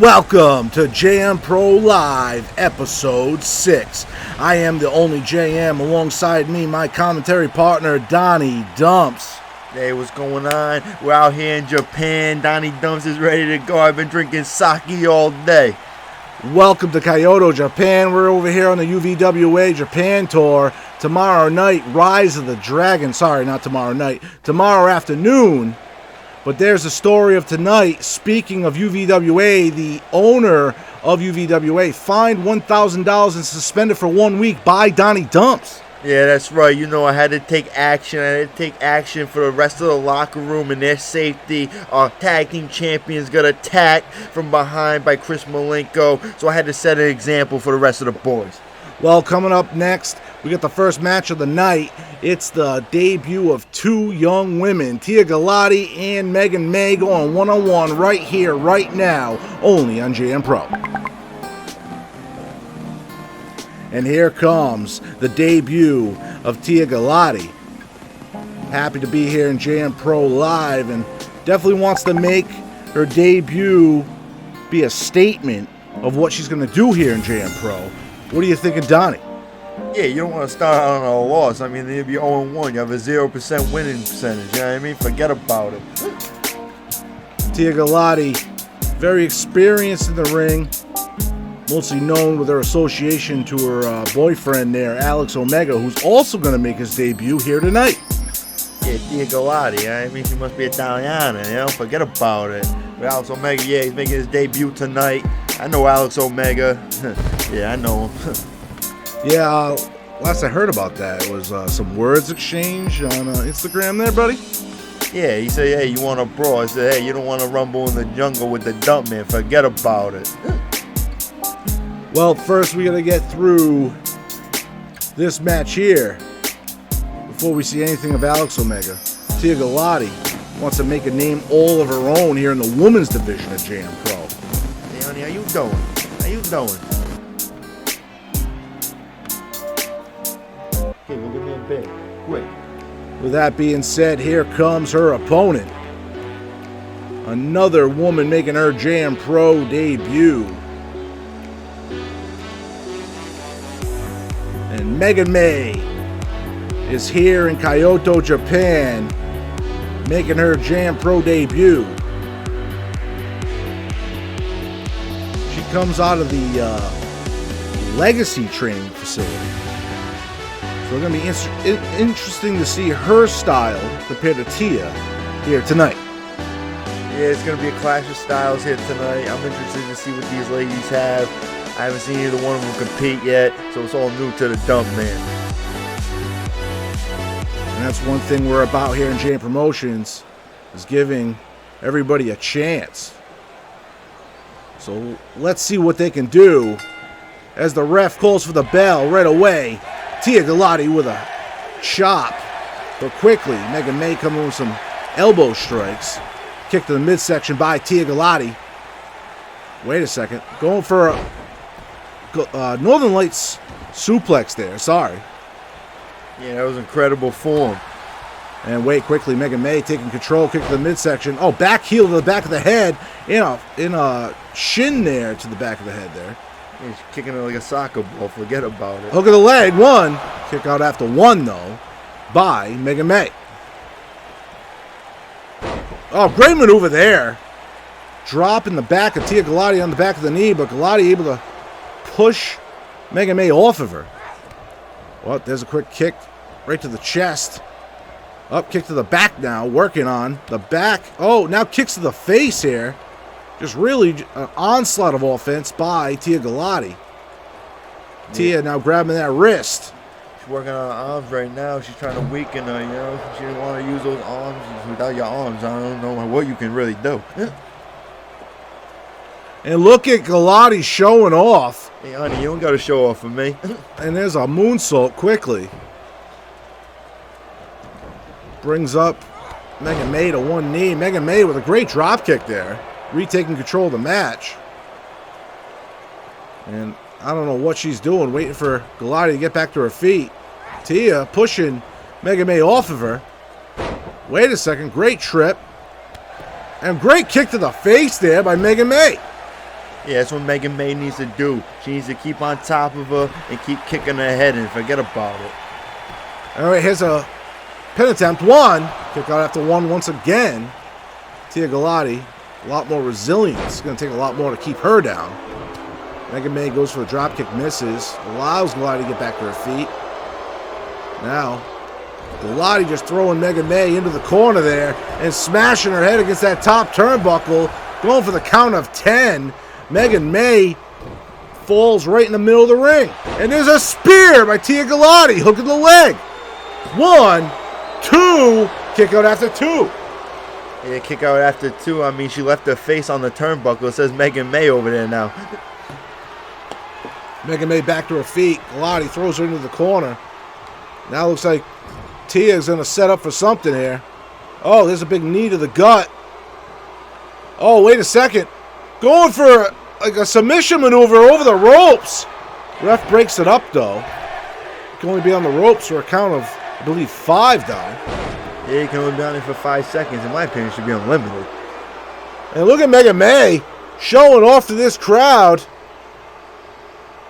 Welcome to JMPro Live, Episode 6. I am the only JM. Alongside me, my commentary partner, Donnie Dumps. Hey, what's going on? We're out here in Japan. Donnie Dumps is ready to go. I've been drinking sake all day. Welcome to Kyoto, Japan. We're over here on the UVWA Japan tour. Tomorrow night, Rise of the Dragon. Sorry, not tomorrow night. Tomorrow afternoon. But there's the story of tonight. Speaking of UVWA, the owner of UVWA fined $1,000 and suspended for 1 week by Donnie Dumps. Yeah, that's right. You know, I had to take action. I had to take action for the rest of the locker room and their safety. Our tag team champions got attacked from behind by Chris Malenko, so I had to set an example for the rest of the boys. Well, coming up next, we got the first match of the night. It's the debut of two young women, Tia Galati and Megan May, going one-on-one right here, right now, only on JMPro. And here comes the debut of Tia Galati. Happy to be here in JMPro Live, and definitely wants to make her debut be a statement of what she's going to do here in JMPro. What are you thinking, Donnie? Yeah, you don't want to start out on a loss. I mean, you'll be 0-1. You have a 0% winning percentage. You know what I mean? Forget about it. Tia Galati, very experienced in the ring. Mostly known with her association to her boyfriend there, Alex Omega, who's also going to make his debut here tonight. Yeah, Tia Galati. I mean, she must be Italiana, you know? Forget about it. But Alex Omega, yeah, he's making his debut tonight. I know Alex Omega. Yeah, I know him. Yeah, last I heard about that was some words exchanged on Instagram there, buddy. Yeah, he said, hey, you want a brawl? I said, hey, you don't want to rumble in the jungle with the dump man. Forget about it. Well, first we got to get through this match here before we see anything of Alex Omega. Tia Galati wants to make a name all of her own here in the women's division of JMPro. Hey, honey, how you doing? How you doing? Okay, go give me a bit. Quick. With that being said, here comes her opponent. Another woman making her JMPro debut. And Megan May is here in Kyoto, Japan, making her JMPro debut. She comes out of the Legacy training facility. So it's going to be interesting to see her style compared to Tia here tonight. Yeah, it's going to be a clash of styles here tonight. I'm interested to see what these ladies have. I haven't seen either one of them compete yet, so it's all new to the dump man. And that's one thing we're about here in JM Promotions, is giving everybody a chance. So let's see what they can do as the ref calls for the bell right away. Tia Galati with a chop, but quickly Megan May coming with some elbow strikes. Kick to the midsection by Tia Galati. Wait a second, going for a Northern Lights suplex there. Sorry. Yeah, that was incredible form. And wait, quickly Megan May taking control, kick to the midsection. Oh, back heel to the back of the head, in a shin there to the back of the head there. He's kicking it like a soccer ball. Forget about it. Hook of the leg, one. Kick out after one, though, by Megan May. Oh, great maneuver there. Drop in the back of Tia Galati on the back of the knee, but Galati able to push Megan May off of her. Well, there's a quick kick right to the chest. Up, kick to the back now, working on the back. Oh, now kicks to the face here. Just really an onslaught of offense by Tia Galati. Yeah. Tia now grabbing that wrist. She's working on her arms right now. She's trying to weaken her, you know. She didn't want to use those arms. Without your arms, I don't know what you can really do. And look at Galati showing off. Hey, honey, you don't got to show off for me. And there's a moonsault quickly. Brings up Megan May to one knee. Megan May with a great drop kick there. Retaking control of the match. And I don't know what she's doing, waiting for Galati to get back to her feet. Tia pushing Megan May off of her. Wait a second, great trip. And great kick to the face there by Megan May. Yeah, that's what Megan May needs to do. She needs to keep on top of her and keep kicking her head and forget about it. All right, here's a pin attempt. One. Kick out after one once again. Tia Galati, a lot more resilience. It's going to take a lot more to keep her down. Megan May goes for the drop kick, misses. Allows Galati to get back to her feet. Now, Galati just throwing Megan May into the corner there and smashing her head against that top turnbuckle. Going for the count of 10. Megan May falls right in the middle of the ring. And there's a spear by Tia Galati, hooking the leg. 1, 2, kick out after 2. Yeah, kick out after 2. I mean, she left her face on the turnbuckle. It says Megan May over there now. Megan May back to her feet. Galati throws her into the corner. Now looks like Tia's going to set up for something here. Oh, there's a big knee to the gut. Oh, wait a second. Going for like a submission maneuver over the ropes. Ref breaks it up, though. It can only be on the ropes for a count of, I believe, 5, though. Yeah, you can only be on it for 5 seconds. In my opinion, it should be unlimited. And look at Megan May showing off to this crowd.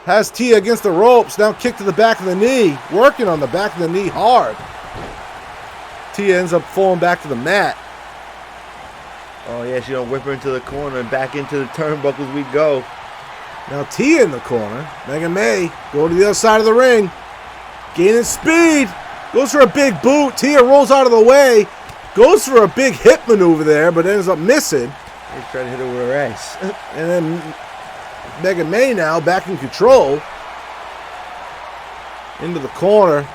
Has Tia against the ropes. Now kick to the back of the knee. Working on the back of the knee hard. Tia ends up falling back to the mat. Oh, yeah, she's going to whip her into the corner and back into the turnbuckles we go. Now Tia in the corner. Megan May going to the other side of the ring. Gaining speed. Goes for a big boot. Tia rolls out of the way. Goes for a big hip maneuver there, but ends up missing. He's trying to hit her with her ass. And then Megan May now back in control. Into the corner.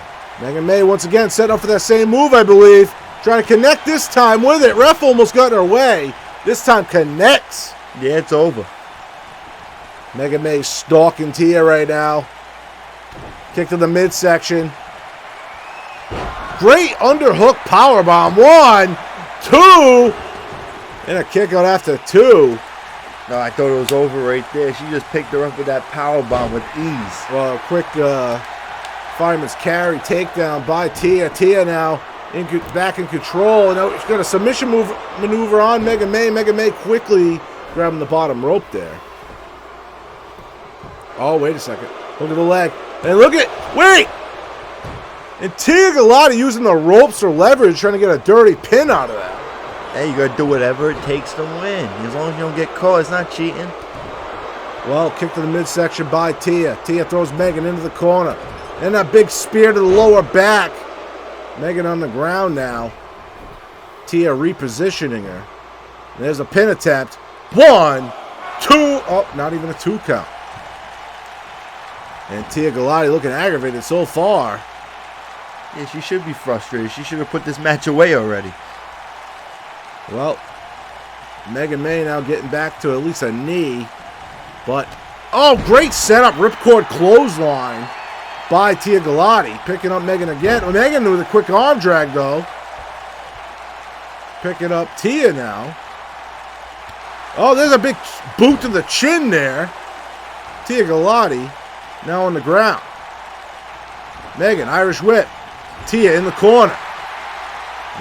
Megan May once again setting up for that same move, I believe. Trying to connect this time with it. Ref almost got in her way. This time connects. Yeah, it's over. Megan May stalking Tia right now. Kick to the midsection. Great underhook powerbomb. 1, 2. And a kick out after 2. No, I thought it was over right there. She just picked her up with that powerbomb with ease. Well, a quick fireman's carry takedown by Tia. Tia now back in control. Now she's got a submission maneuver on Megan May. Megan May quickly grabbing the bottom rope there. Oh, wait a second. Look at the leg. And look at, wait! And Tia Galati using the ropes for leverage, trying to get a dirty pin out of that. Hey, you got to do whatever it takes to win. As long as you don't get caught, it's not cheating. Well, kick to the midsection by Tia. Tia throws Megan into the corner. And that big spear to the lower back. Megan on the ground now. Tia repositioning her. There's a pin attempt. 1, 2. Oh, not even a 2 count. And Tia Galati looking aggravated so far. Yeah, she should be frustrated. She should have put this match away already. Well, Megan May now getting back to at least a knee. But, oh, great setup. Ripcord clothesline by Tia Galati. Picking up Megan again. Well, Megan with a quick arm drag, though. Picking up Tia now. Oh, there's a big boot to the chin there. Tia Galati now on the ground. Megan, Irish whip. Tia in the corner.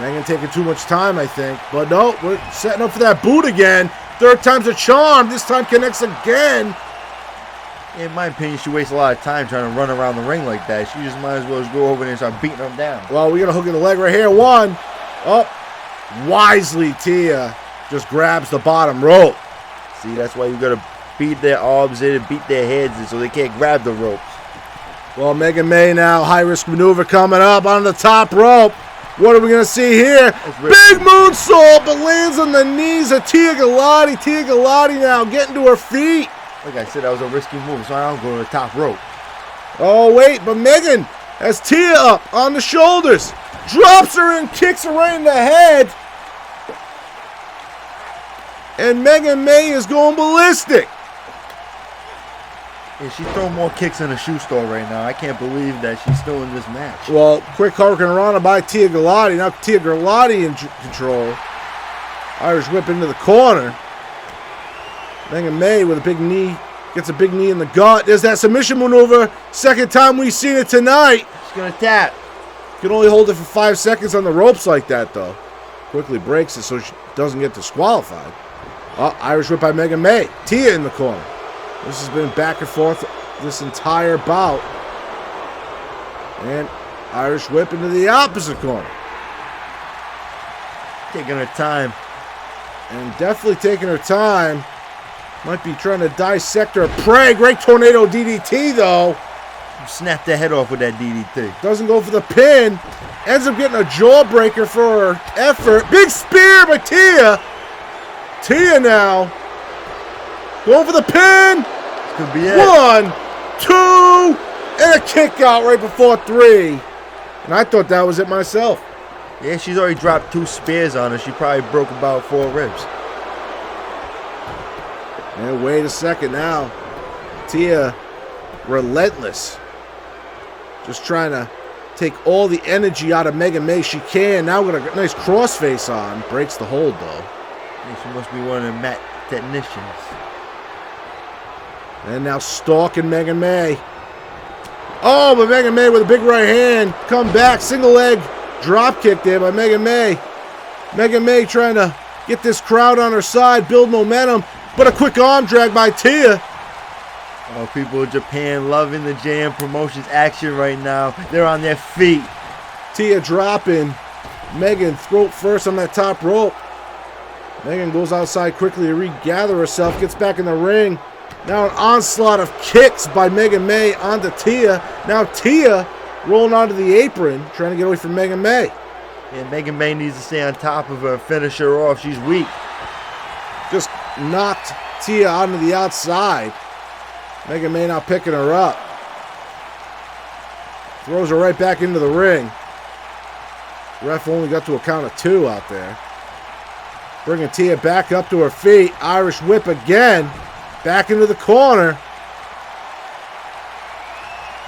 Megan taking too much time, I think. But no, we're setting up for that boot again. 3rd time's a charm. This time connects again. In my opinion, she wastes a lot of time trying to run around the ring like that. She just might as well just go over there and start beating them down. Well, we're going to hook in the leg right here. 1. Oh, wisely Tia just grabs the bottom rope. See, that's why you got to beat their arms in and beat their heads in so they can't grab the ropes. Well, Megan May now, high-risk maneuver coming up on the top rope. What are we going to see here? Big moonsault, but lands on the knees of Tia Galati. Tia Galati now getting to her feet. Like I said, that was a risky move, so I don't go to the top rope. Oh, wait, but Megan has Tia up on the shoulders. Drops her and kicks her right in the head. And Megan May is going ballistic. Yeah, she's throwing more kicks in a shoe store right now. I can't believe that she's still in this match. Well, quick hurricanrana by Tia Galati. Now Tia Galati in control. Irish whip into the corner. Megan May with a big knee. Gets a big knee in the gut. There's that submission maneuver. 2nd time we've seen it tonight. She's going to tap. Can only hold it for 5 seconds on the ropes like that, though. Quickly breaks it so she doesn't get disqualified. Oh, Irish whip by Mega May. Tia in the corner. This has been back and forth this entire bout. And Irish whip into the opposite corner. Taking her time. And definitely taking her time. Might be trying to dissect her prey. Great tornado DDT, though. Snapped the head off with that DDT. Doesn't go for the pin. Ends up getting a jawbreaker for her effort. Big spear by Tia. Tia now. Going for the pin. This could be it. 1, 2, and a kick out right before 3. And I thought that was it myself. Yeah, she's already dropped 2 spears on her. She probably broke about 4 ribs. And wait a second now. Tia, relentless. Just trying to take all the energy out of Mega May she can. Now with a nice crossface on. Breaks the hold, though. Yeah, she must be one of the mat technicians. And now stalking Mega May. Oh, but Mega May with a big right hand. Come back. Single leg drop kick there by Mega May. Mega May trying to get this crowd on her side, build momentum. But a quick arm drag by Tia. Oh, people in Japan loving the JM Promotions action right now. They're on their feet. Tia dropping. Megan throat first on that top rope. Megan goes outside quickly to regather herself. Gets back in the ring. Now an onslaught of kicks by Mega May onto Tia. Now Tia rolling onto the apron, trying to get away from Mega May. Yeah, Mega May needs to stay on top of her, finish her off. She's weak. Just knocked Tia onto the outside. Mega May now picking her up. Throws her right back into the ring. Ref only got to a count of 2 out there. Bringing Tia back up to her feet. Irish whip again. Back into the corner.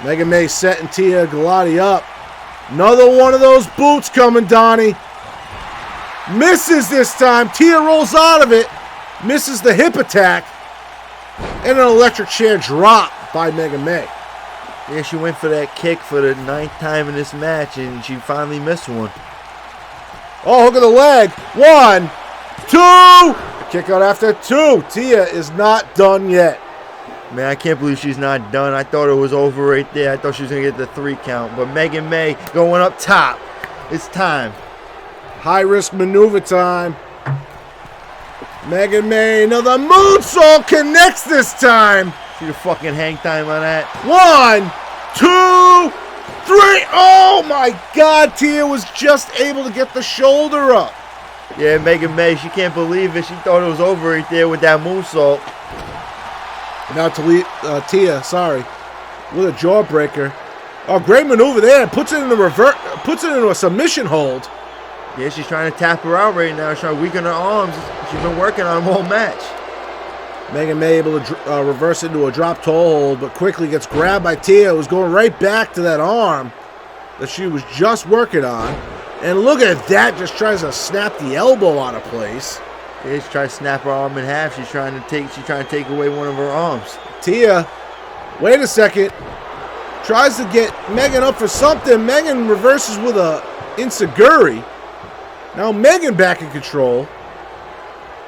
Mega May setting Tia Galati up. Another one of those boots coming, Donnie. Misses this time. Tia rolls out of it. Misses the hip attack. And an electric chair drop by Mega May. Yeah, she went for that kick for the 9th time in this match, and she finally missed one. Oh, hook of the leg. 1, 2. Kick out after 2. Tia is not done yet. Man, I can't believe she's not done. I thought it was over right there. I thought she was going to get the 3 count. But Mega May going up top. It's time. High risk maneuver time. Mega May, another moonsault connects this time. See the fucking hang time on that? 1, 2, 3. Oh my God, Tia was just able to get the shoulder up. Yeah, Mega May, she can't believe it. She thought it was over right there with that moonsault. Now Tia, with a jawbreaker. Oh, great maneuver there. Puts it in the puts it into a submission hold. Yeah, she's trying to tap her out right now. She's trying to weaken her arms. She's been working on them all match. Mega May able to reverse into a drop toe hold, but quickly gets grabbed by Tia, who's going right back to that arm that she was just working on. And look at that, just tries to snap the elbow out of place. Yeah, she's trying to snap her arm in half. She's trying to take away one of her arms. Tia, wait a second. Tries to get Megan up for something. Megan reverses with a Inseguri. Now Megan back in control.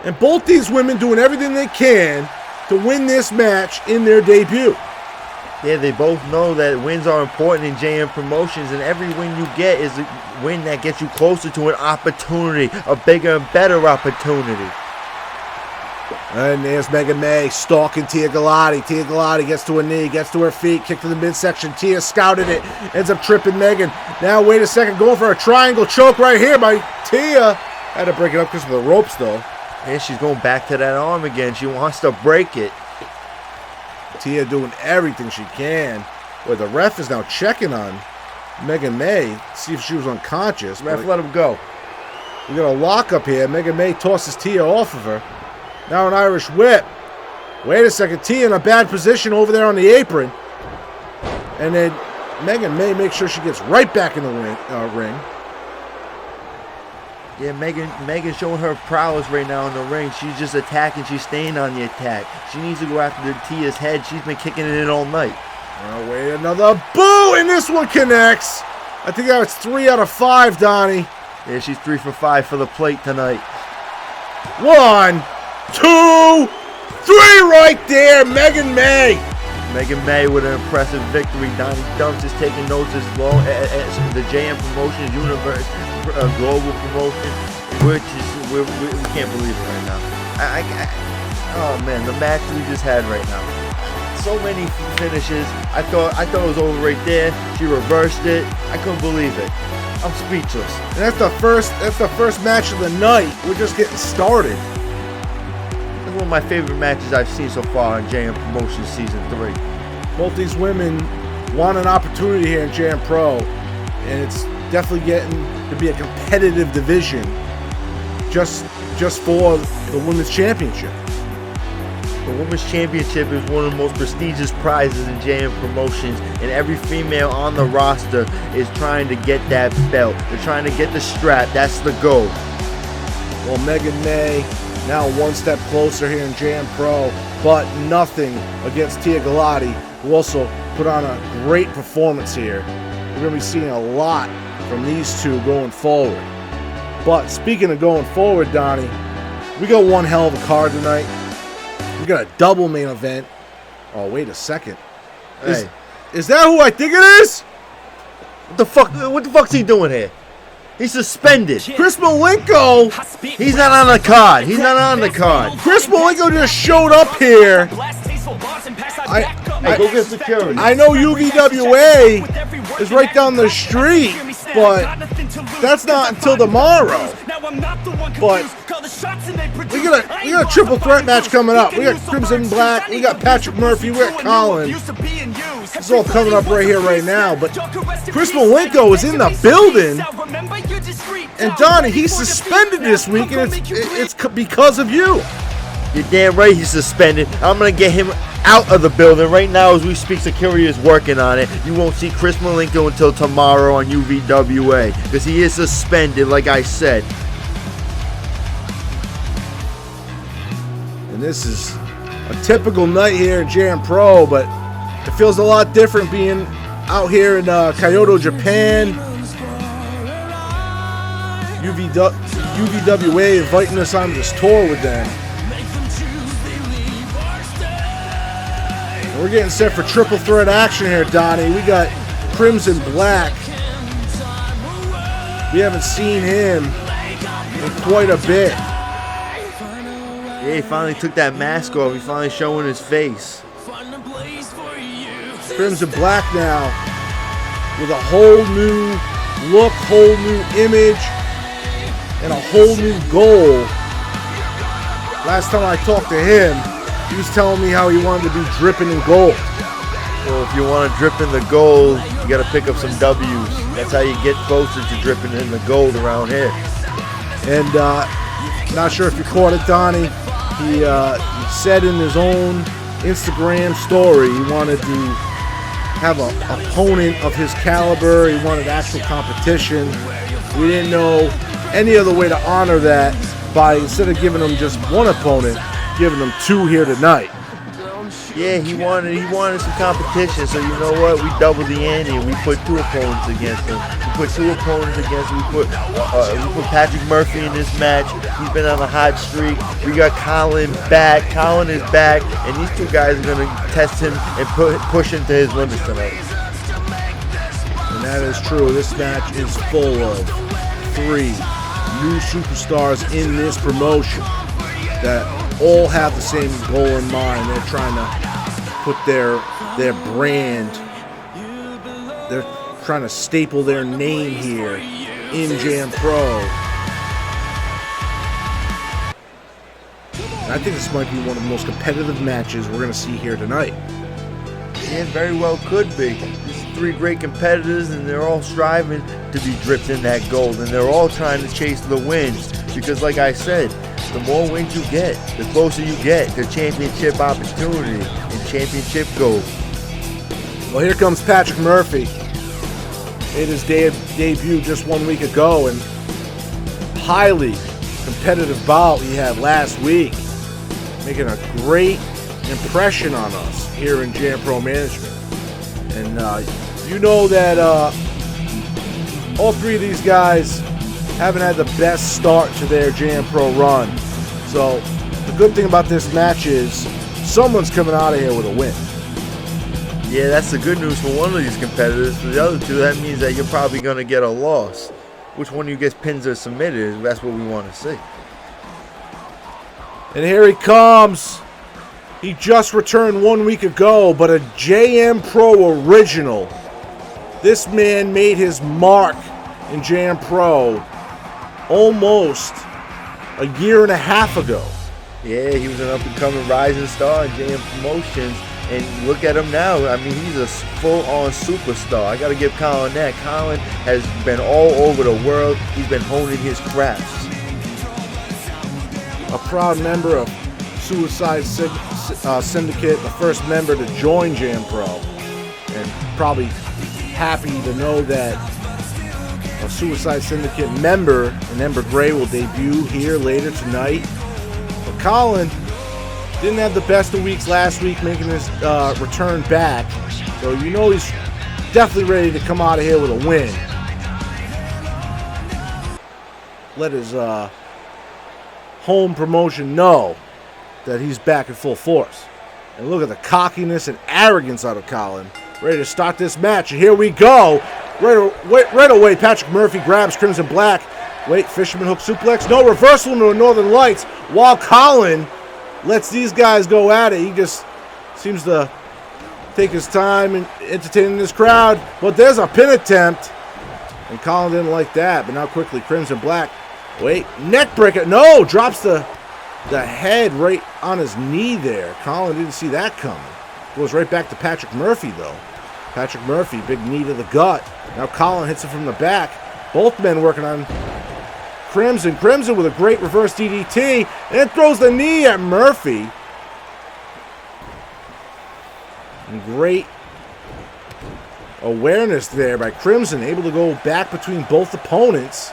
And both these women doing everything they can to win this match in their debut. Yeah, they both know that wins are important in JM Promotions, and every win you get is a win that gets you closer to an opportunity, a bigger and better opportunity. And there's Mega May stalking Tia Galati. Tia Galati gets to a knee, gets to her feet, kick to the midsection. Tia scouted it, ends up tripping Megan. Now wait a second, going for a triangle choke right here by Tia. Had to break it up because of the ropes though. Yeah, she's going back to that arm again. She wants to break it. Tia doing everything she can. Well, the ref is now checking on Mega May, see if she was unconscious. Ref, let him go. We got a lock up here. Mega May tosses Tia off of her. Now an Irish whip. Wait a second. Tia in a bad position over there on the apron. And then Mega May makes sure she gets right back in the ring. Yeah, Megan's showing her prowess right now in the ring. She's just attacking. She's staying on the attack. She needs to go after Tia's head. She's been kicking it in all night. Oh, wait, another boo, and this one connects. I think that was 3 out of 5, Donnie. Yeah, she's 3 for 5 for the plate tonight. 1, 2, 3 right there. Megan May. Megan May with an impressive victory. Donnie Dumps is taking notes as well as the JM Promotions Universe Global Promotion, which is we can't believe it right now. Oh man, the match we just had right now. So many finishes. I thought it was over right there. She reversed it. I couldn't believe it. I'm speechless. And that's the first match of the night. We're just getting started. It's one of my favorite matches I've seen so far in JM Promotions Season 3. Both these women want an opportunity here in JMPro, and it's definitely getting to be a competitive division just for the Women's Championship. The Women's Championship is one of the most prestigious prizes in JM Promotions, and every female on the roster is trying to get that belt. They're trying to get the strap. That's the goal. Well, Megan May now one step closer here in JMPro, but nothing against Tia Galati, who also put on a great performance here. We're going to be seeing a lot from these two going forward. But speaking of going forward, Donnie, we got one hell of a card tonight. We got a double main event. Oh, wait a second. Hey. Is that who I think it is? What the fuck's he doing here? He's suspended. Chris Malenko. He's not on the card. He's not on the card. Chris Malenko just showed up here. Hey, go get security. I know UVWA is right down the street, but that's not until tomorrow. But we got a triple threat match coming up. We got Crimson Black, we got Patrick Murphy, we got Colin. It's all coming up right here, right now. But Chris Malenko is in the building, and Donnie, he's suspended this week, and it's because of you. You're damn right he's suspended. I'm going to get him out of the building right now as we speak. Security is working on it. You won't see Chris Malenko until tomorrow on UVWA because he is suspended, like I said. And this is a typical night here in JMPro, but it feels a lot different being out here in Kyoto, Japan. UVWA inviting us on this tour with them. We're getting set for triple threat action here, Donnie. We got Crimson Black. We haven't seen him in quite a bit. Yeah, he finally took that mask off. He's finally showing his face. Crimson Black now with a whole new look, whole new image, and a whole new goal. Last time I talked to him, he was telling me how he wanted to be dripping in gold. Well, if you want to drip in the gold, you got to pick up some W's. That's how you get closer to dripping in the gold around here. And not sure if you caught it, Donnie. He said in his own Instagram story he wanted to have an opponent of his caliber. He wanted actual competition. We didn't know any other way to honor that by, instead of giving him just one opponent, giving them two here tonight. Yeah, he wanted some competition, so you know what? We doubled the ante and we put two opponents against him. We put Patrick Murphy in this match. He's been on a hot streak. We got Colin back. Colin is back, and these two guys are going to test him and push him to his limits tonight. And that is true. This match is full of three new superstars in this promotion that all have the same goal in mind. They're trying to put their brand, they're trying to staple their name here in JMPro. And I think this might be one of the most competitive matches we're going to see here tonight. Yeah, very well could be. These three great competitors, and they're all striving to be dripped in that gold, and they're all trying to chase the wins. Because like I said, the more wins you get, the closer you get to championship opportunity and championship gold. Well, here comes Patrick Murphy. Made his debut just 1 week ago, and highly competitive bout he had last week, making a great impression on us here in JMPro management. And you know that all three of these guys haven't had the best start to their JMPro run. So the good thing about this match is someone's coming out of here with a win. Yeah, that's the good news for one of these competitors. For the other two, that means that you're probably going to get a loss. Which one of you gets pins or submitted, that's what we want to see. And here he comes. He just returned 1 week ago, but a JMPro original. This man made his mark in JMPro almost a year and a half ago. Yeah, he was an up-and-coming rising star in JM Promotions. And look at him now. I mean, he's a full-on superstar. I got to give Colin that. Colin has been all over the world. He's been honing his crafts. A proud member of Suicide Syndicate, the first member to join JMPro. And probably happy to know that a Suicide Syndicate member in Ember Gray will debut here later tonight. But Colin didn't have the best of weeks last week, making his return back. So you know he's definitely ready to come out of here with a win. Let his home promotion know that he's back in full force. And look at the cockiness and arrogance out of Colin. Ready to start this match. And here we go. Right away, Patrick Murphy grabs Crimson Black. Wait, Fisherman hook suplex. No, reversal into a Northern Lights. While Colin lets these guys go at it. He just seems to take his time and entertaining this crowd. But there's a pin attempt. And Colin didn't like that. But now quickly, Crimson Black. Wait, neck breaker. No, drops the head right on his knee there. Colin didn't see that coming. Goes right back to Patrick Murphy, though. Patrick Murphy, big knee to the gut. Now Colin hits him from the back. Both men working on Crimson. Crimson with a great reverse DDT. And throws the knee at Murphy. And great awareness there by Crimson. Able to go back between both opponents.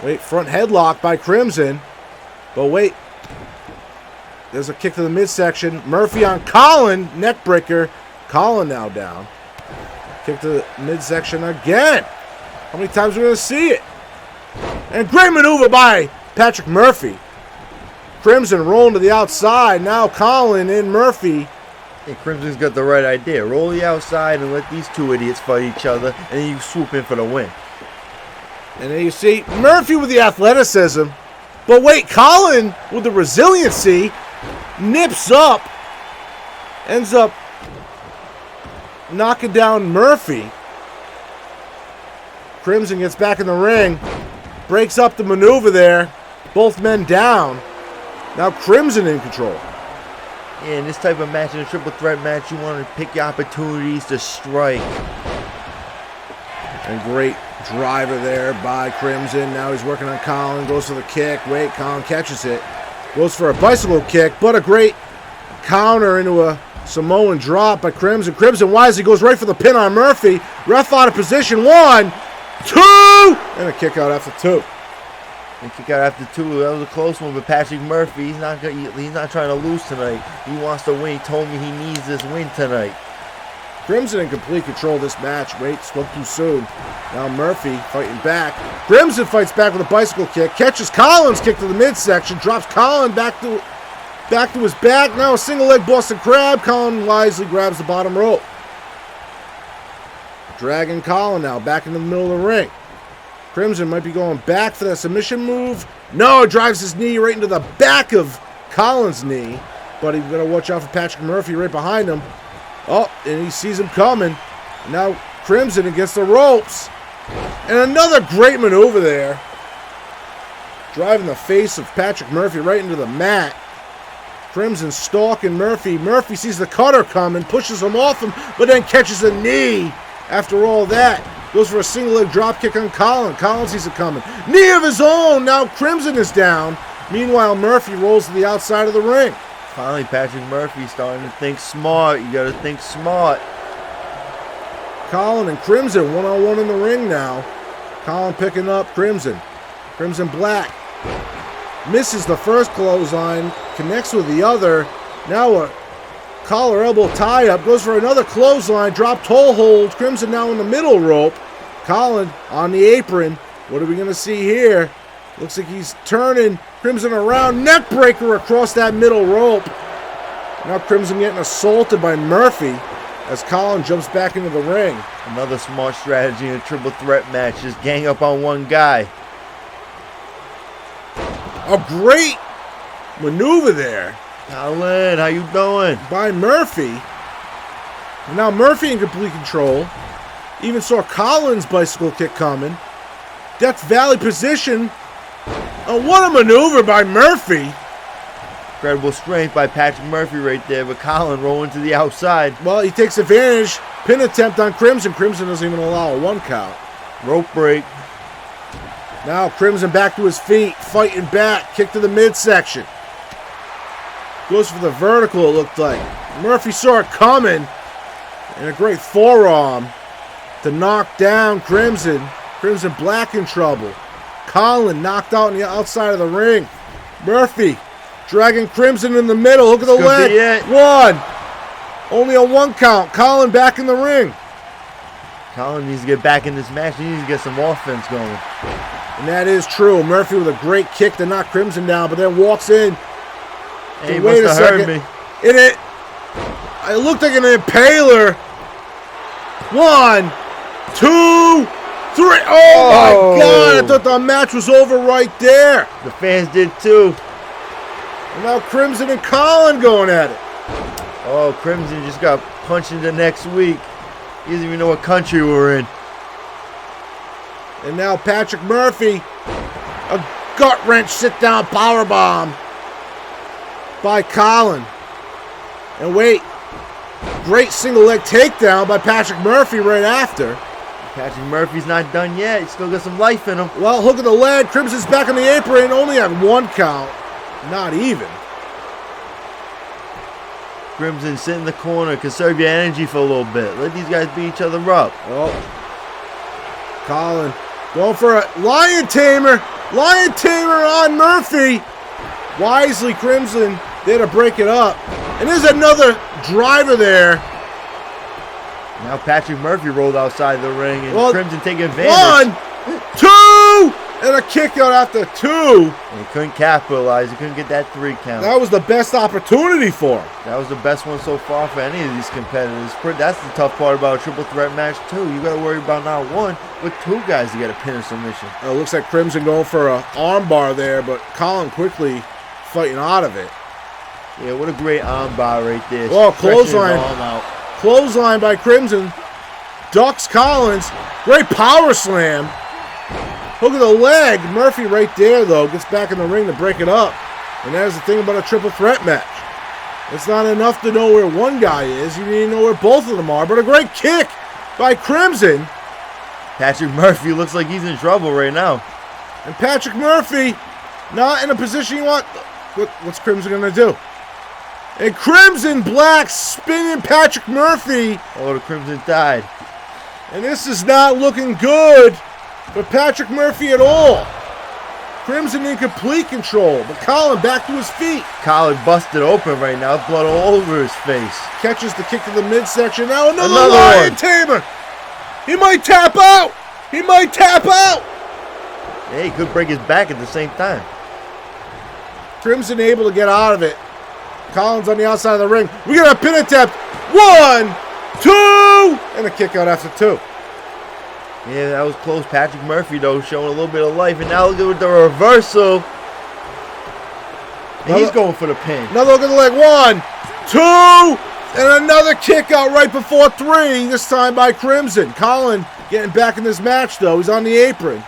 Wait, front headlock by Crimson. But wait. There's a kick to the midsection. Murphy on Colin. Neck breaker. Colin now down. Kick to the midsection again. How many times are we going to see it? And great maneuver by Patrick Murphy. Crimson rolling to the outside. Now Colin and Murphy. Hey, Crimson's got the right idea. Roll the outside and let these two idiots fight each other. And then you swoop in for the win. And then you see Murphy with the athleticism. But wait, Colin with the resiliency. Nips up. Ends up knocking down Murphy. Crimson gets back in the ring. Breaks up the maneuver there. Both men down. Now Crimson in control. Yeah, in this type of match, in a triple threat match, you want to pick your opportunities to strike. And great driver there by Crimson. Now he's working on Colin. Goes for the kick. Wait, Colin catches it. Goes for a bicycle kick, but a great counter into a Samoan drop by Crimson. Crimson wisely goes right for the pin on Murphy. Ref out of position. 1, 2, and a kick out after 2. And kick out after 2. That was a close one, but Patrick Murphy, he's not trying to lose tonight. He wants to win. He told me he needs this win tonight. Crimson in complete control of this match. Wait, spoke too soon. Now Murphy fighting back. Crimson fights back with a bicycle kick. Catches Colin's kick to the midsection. Drops Colin back to his back. Now a single leg Boston Crab. Colin wisely grabs the bottom rope. Dragging Colin now back into the middle of the ring. Crimson might be going back for that submission move. No, drives his knee right into the back of Colin's knee. But he's going to watch out for Patrick Murphy right behind him. Oh, and he sees him coming. Now Crimson against the ropes. And another great maneuver there. Driving the face of Patrick Murphy right into the mat. Crimson stalking Murphy. Murphy sees the cutter coming, pushes him off him, but then catches a knee. After all that, goes for a single leg drop kick on Colin. Colin sees it coming. Knee of his own. Now Crimson is down. Meanwhile, Murphy rolls to the outside of the ring. Finally, Patrick Murphy starting to think smart. You got to think smart. Colin and Crimson one-on-one in the ring now. Colin picking up Crimson. Crimson Black misses the first clothesline, connects with the other. Now a collar elbow tie-up. Goes for another clothesline. Drop toe hold. Crimson now in the middle rope. Colin on the apron. What are we going to see here? Looks like he's turning Crimson around. Neck breaker across that middle rope. Now Crimson getting assaulted by Murphy as Colin jumps back into the ring. Another smart strategy in a triple threat match. Just gang up on one guy. A great maneuver there. Colin, how you doing? By Murphy. And now Murphy in complete control. Even saw Colin's bicycle kick coming. Death Valley position. Oh, what a maneuver by Murphy. Incredible strength by Patrick Murphy right there, but Colin rolling to the outside. Well, he takes advantage. Pin attempt on Crimson. Crimson doesn't even allow a 1 count. Rope break. Now Crimson back to his feet, fighting back. Kick to the midsection. Goes for the vertical, it looked like. Murphy saw it coming. And a great forearm to knock down Crimson. Crimson Black in trouble. Colin knocked out on the outside of the ring. Murphy dragging Crimson in the middle. Look at the leg. 1. Only a 1 count. Colin back in the ring. Colin needs to get back in this match. He needs to get some offense going. And that is true. Murphy with a great kick to knock Crimson down, but then walks in. Hey, he must have heard me. It looked like an impaler. 1, 2, 3. Oh my God! I thought the match was over right there. The fans did too. And now Crimson and Colin going at it. Oh, Crimson just got punched into next week. He doesn't even know what country we're in. And now Patrick Murphy, a gut wrench sit down powerbomb by Colin. And wait, great single leg takedown by Patrick Murphy right after. Patrick Murphy's not done yet. He's still got some life in him. Well, hook of the leg. Crimson's back on the apron, only at 1 count. Not even. Crimson, sit in the corner. Conserve your energy for a little bit. Let these guys beat each other up. Oh. Colin going for a Lion Tamer. Lion Tamer on Murphy. Wisely, Crimson there to break it up. And there's another driver there. Now Patrick Murphy rolled outside the ring, and Crimson taking advantage. 1, 2, and a kick out after 2. And he couldn't capitalize. He couldn't get that 3 count. That was the best opportunity for him. That was the best one so far for any of these competitors. That's the tough part about a triple threat match too. You got to worry about not 1, but 2 guys to get a pin or submission. It looks like Crimson going for a armbar there, but Colin quickly fighting out of it. Yeah, what a great armbar right there. Oh, clothesline. Clothesline by Crimson. Ducks Collins. Great power slam. Hook of the leg. Murphy right there, though. Gets back in the ring to break it up. And that is the thing about a triple threat match. It's not enough to know where one guy is. You need to know where both of them are. But a great kick by Crimson. Patrick Murphy looks like he's in trouble right now. And Patrick Murphy not in a position you want. What's Crimson going to do? And Crimson Black spinning Patrick Murphy. Oh, the Crimson died. And this is not looking good for Patrick Murphy at all. Crimson in complete control, but Colin back to his feet. Colin busted open right now, blood all over his face. Catches the kick to the midsection. Now another Lion one. Tamer. He might tap out. He might tap out. Yeah, he could break his back at the same time. Crimson able to get out of it. Collins on the outside of the ring. We got a pin attempt. 1, 2, and a kick out after 2. Yeah, that was close. Patrick Murphy, though, showing a little bit of life. And now look at the reversal. And he's going for the pin. Another look at the leg. 1, 2, and another kick out right before 3. This time by Crimson. Colin getting back in this match, though. He's on the apron.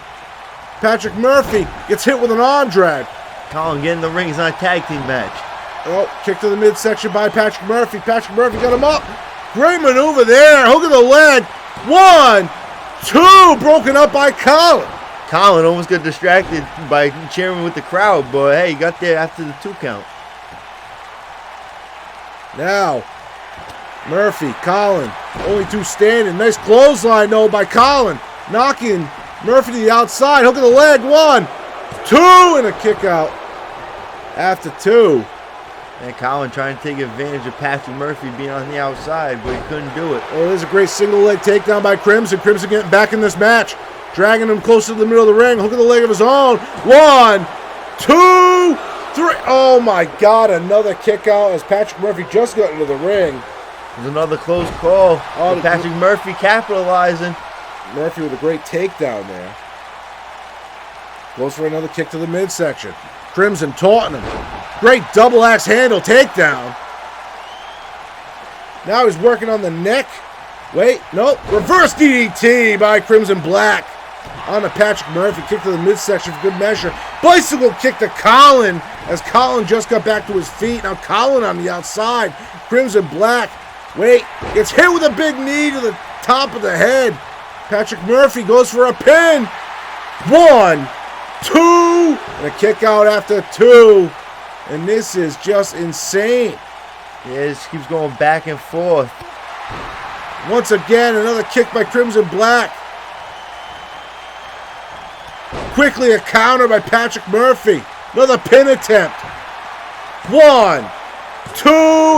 Patrick Murphy gets hit with an arm drag. Colin getting in the ring. It's not a tag team match. Oh, kick to the midsection by Patrick Murphy. Patrick Murphy got him up. Great maneuver there. Hook of the leg. 1, 2, broken up by Colin. Colin almost got distracted by cheering with the crowd, but hey, he got there after the 2 count. Now, Murphy, Colin, only 2 standing. Nice clothesline, though, by Colin. Knocking Murphy to the outside. Hook of the leg. 1, 2, and a kick out after 2. And Colin trying to take advantage of Patrick Murphy being on the outside, but he couldn't do it. Oh, there's a great single leg takedown by Crimson. Crimson getting back in this match. Dragging him closer to the middle of the ring. Hook of the leg of his own. 1, 2, 3. Oh my God, another kick out as Patrick Murphy just got into the ring. There's another close call. Oh, Patrick Murphy capitalizing. Murphy with a great takedown there. Goes for another kick to the midsection. Crimson taunting him. Great double axe handle takedown. Now he's working on the neck. Wait, no. Reverse DDT by Crimson Black. On to Patrick Murphy. Kick to the midsection for good measure. Bicycle kick to Colin as Colin just got back to his feet. Now Colin on the outside. Crimson Black. Wait. Gets hit with a big knee to the top of the head. Patrick Murphy goes for a pin. 1, 2. And a kick out after 2. And this is just insane. Yeah, this keeps going back and forth. Once again, another kick by Crimson Black. Quickly a counter by Patrick Murphy. Another pin attempt. 1, 2,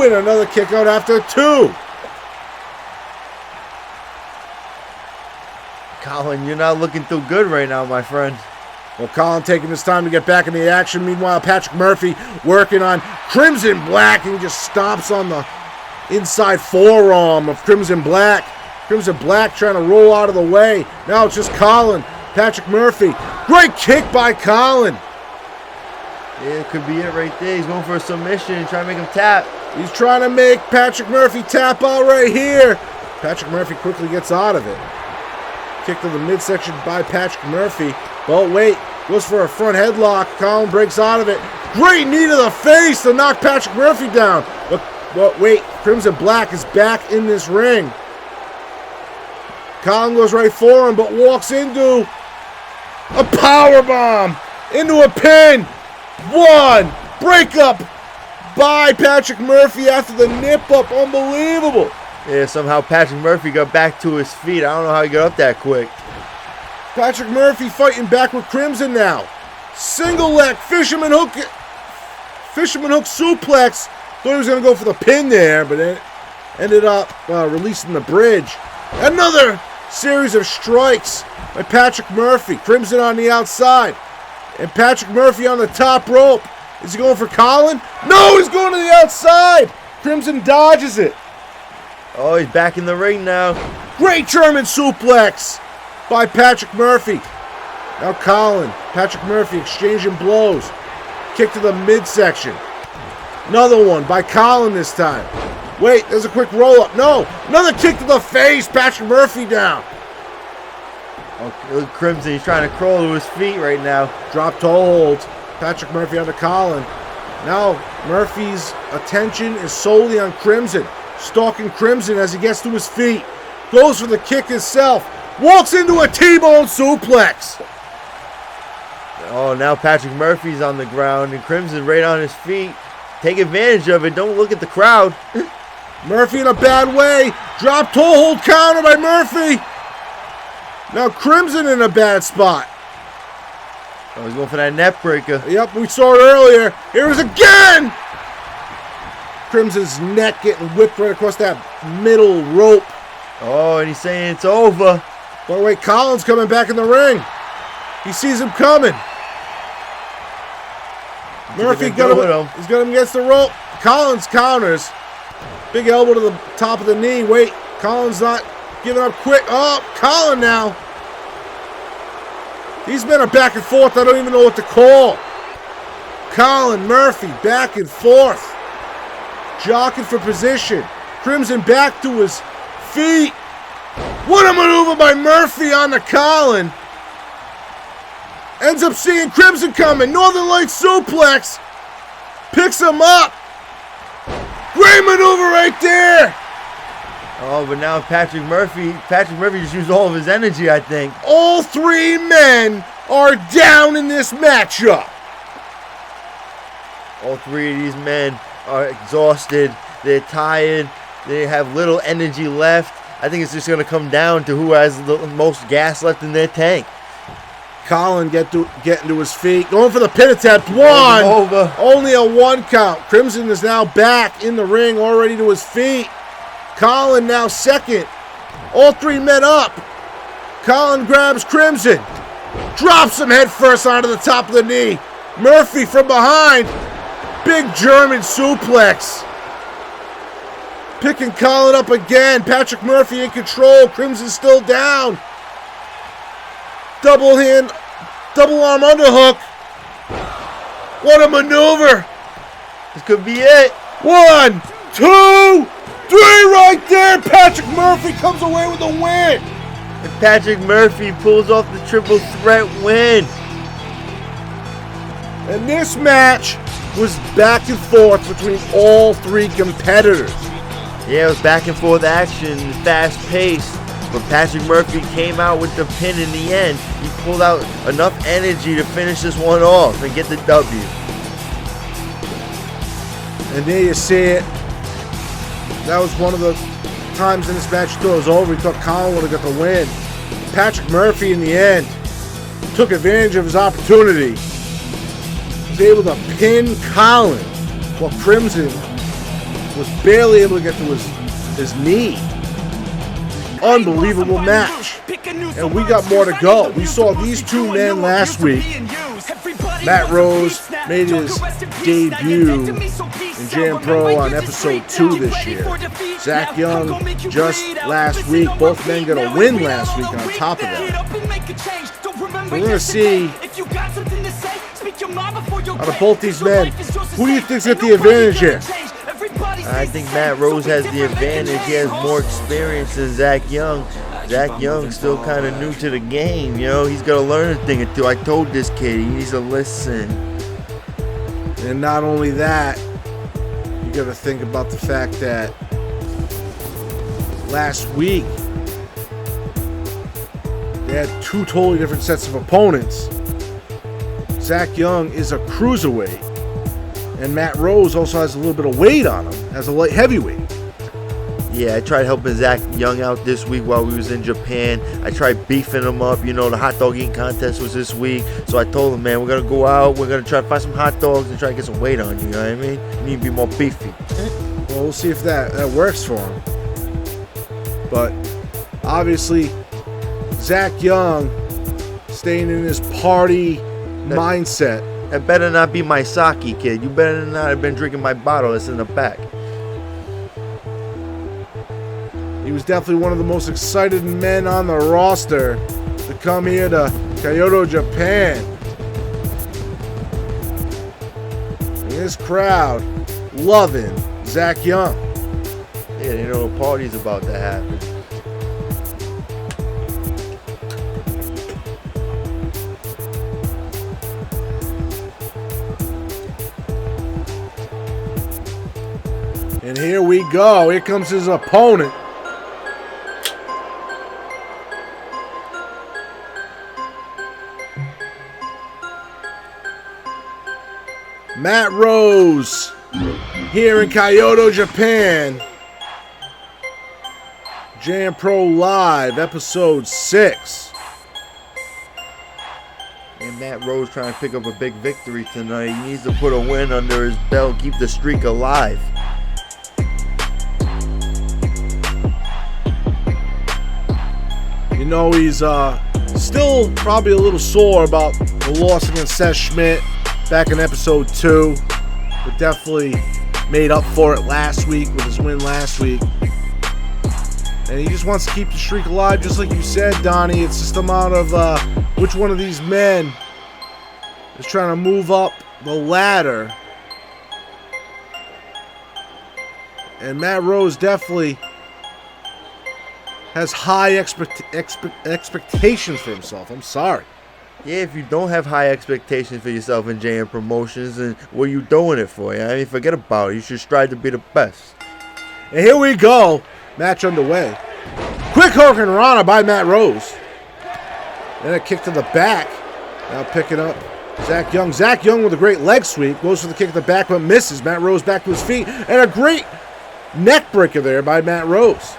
and another kick out after 2. Colin, you're not looking too good right now, my friend. Well, Colin taking his time to get back in the action. Meanwhile, Patrick Murphy working on Crimson Black, and he just stomps on the inside forearm of Crimson Black. Crimson Black trying to roll out of the way. Now it's just Colin. Patrick Murphy. Great kick by Colin. Yeah, it could be it right there. He's going for a submission, trying to make him tap. He's trying to make Patrick Murphy tap out right here. Patrick Murphy quickly gets out of it. Kick to the midsection by Patrick Murphy. But wait, goes for a front headlock. Colin breaks out of it. Great knee to the face to knock Patrick Murphy down. But wait, Crimson Black is back in this ring. Colin goes right for him, but walks into a power bomb into a pin. 1 breakup by Patrick Murphy after the nip up. Unbelievable. Yeah, somehow Patrick Murphy got back to his feet. I don't know how he got up that quick. Patrick Murphy fighting back with Crimson now. Single leg fisherman hook suplex. Thought he was going to go for the pin there, but it ended up releasing the bridge. Another series of strikes by Patrick Murphy. Crimson on the outside. And Patrick Murphy on the top rope. Is he going for Colin? No, he's going to the outside. Crimson dodges it. Oh, he's back in the ring now. Great German suplex by Patrick Murphy. Now Colin. Patrick Murphy exchanging blows. Kick to the midsection. Another one by Colin this time. Wait, there's a quick roll-up. No, another kick to the face. Patrick Murphy down. Oh, look, Crimson, he's trying to crawl to his feet right now. Drop toe hold. Patrick Murphy onto Colin. Now Murphy's attention is solely on Crimson. Stalking Crimson as he gets to his feet. Goes for the kick himself. Walks into a T-bone suplex. Oh, now Patrick Murphy's on the ground and Crimson right on his feet. Take advantage of it. Don't look at the crowd. Murphy in a bad way. Drop toe hold counter by Murphy. Now Crimson in a bad spot. Oh, he's going for that net breaker. Yep, we saw it earlier. Here it is again. Crimson's neck getting whipped right across that middle rope. Oh, and he's saying it's over. But wait, Colin's coming back in the ring. He sees him coming. Murphy got him. He's got him against the rope. Collins counters. Big elbow to the top of the knee. Wait, Collins not giving up quick. Oh, Colin now. These men are back and forth. I don't even know what to call. Colin, Murphy, back and forth. Jockeying for position. Crimson back to his feet. What a maneuver by Murphy on the Colin. Ends up seeing Crimson coming. Northern Lights suplex. Picks him up. Great maneuver right there. Oh, but now Patrick Murphy just used all of his energy, I think. All three men are down in this matchup. All three of these men are exhausted. They're tired. They have little energy left. I think it's just going to come down to who has the most gas left in their tank. Colin getting to his feet. Going for the pin attempt. One. Over. Only a 1 count. Crimson is now back in the ring, already to his feet. Colin now second. All three men up. Colin grabs Crimson. Drops him head first onto the top of the knee. Murphy from behind. Big German suplex. Picking Colin up again. Patrick Murphy in control. Crimson still down. Double arm underhook. What a maneuver. This could be it. 1, 2, 3 right there. Patrick Murphy comes away with the win. And Patrick Murphy pulls off the triple threat win. And this match was back and forth between all three competitors. Yeah, it was back and forth action, fast paced. But Patrick Murphy came out with the pin in the end. He pulled out enough energy to finish this one off and get the W. And there you see it. That was one of the times in this match you thought it was over. He thought Colin would have got the win. Patrick Murphy in the end took advantage of his opportunity. He was able to pin Colin while Crimson was barely able to get to his knee. Unbelievable match. And we got more to go. We saw these two men last week. Matt Rose made his debut in JMPro on episode 2 this year. Zach Young just last week. Both men got a win last week on top of that. We're going to see out of both these men, who do you think's got the advantage here? I think Matt Rose has the advantage. He has more experience than Zach Young. Zach Young's still kind of new to the game, you know. He's got to learn a thing or two. I told this kid he needs to listen. And not only that, you got to think about the fact that last week they had two totally different sets of opponents. Zach Young is a cruiserweight, and Matt Rose also has a little bit of weight on him as a light heavyweight. Yeah, I tried helping Zach Young out this week while we was in Japan. I tried beefing him up. You know, the hot dog eating contest was this week. So I told him, man, we're going to go out. We're going to try to find some hot dogs and try to get some weight on you. You know what I mean? You need to be more beefy. Well, we'll see if that works for him. But obviously, Zach Young staying in his party mindset. That better not be my sake, kid. You better not have been drinking my bottle that's in the back. He was definitely one of the most excited men on the roster to come here to Kyoto, Japan. And this crowd loving Zach Young. Yeah, they know a party's about to happen. And here we go. Here comes his opponent. Matt Rose here in Kyoto, Japan. JMPro Live, episode 6. And Matt Rose trying to pick up a big victory tonight. He needs to put a win under his belt, keep the streak alive. You know, he's still probably a little sore about the loss against Seth Schmidt back in episode 2, but definitely made up for it last week with his win last week. And he just wants to keep the streak alive, just like you said, Donnie. It's just a matter of which one of these men is trying to move up the ladder. And Matt Rose definitely has high expectations for himself. I'm sorry. Yeah, if you don't have high expectations for yourself in JM Promotions, then what are you doing it for? I mean, forget about it. You should strive to be the best. And here we go. Match underway. Quick Hurricane Rana by Matt Rose. Then a kick to the back. Now picking up Zach Young. Zach Young with a great leg sweep. Goes for the kick to the back, but misses. Matt Rose back to his feet. And a great neck breaker there by Matt Rose.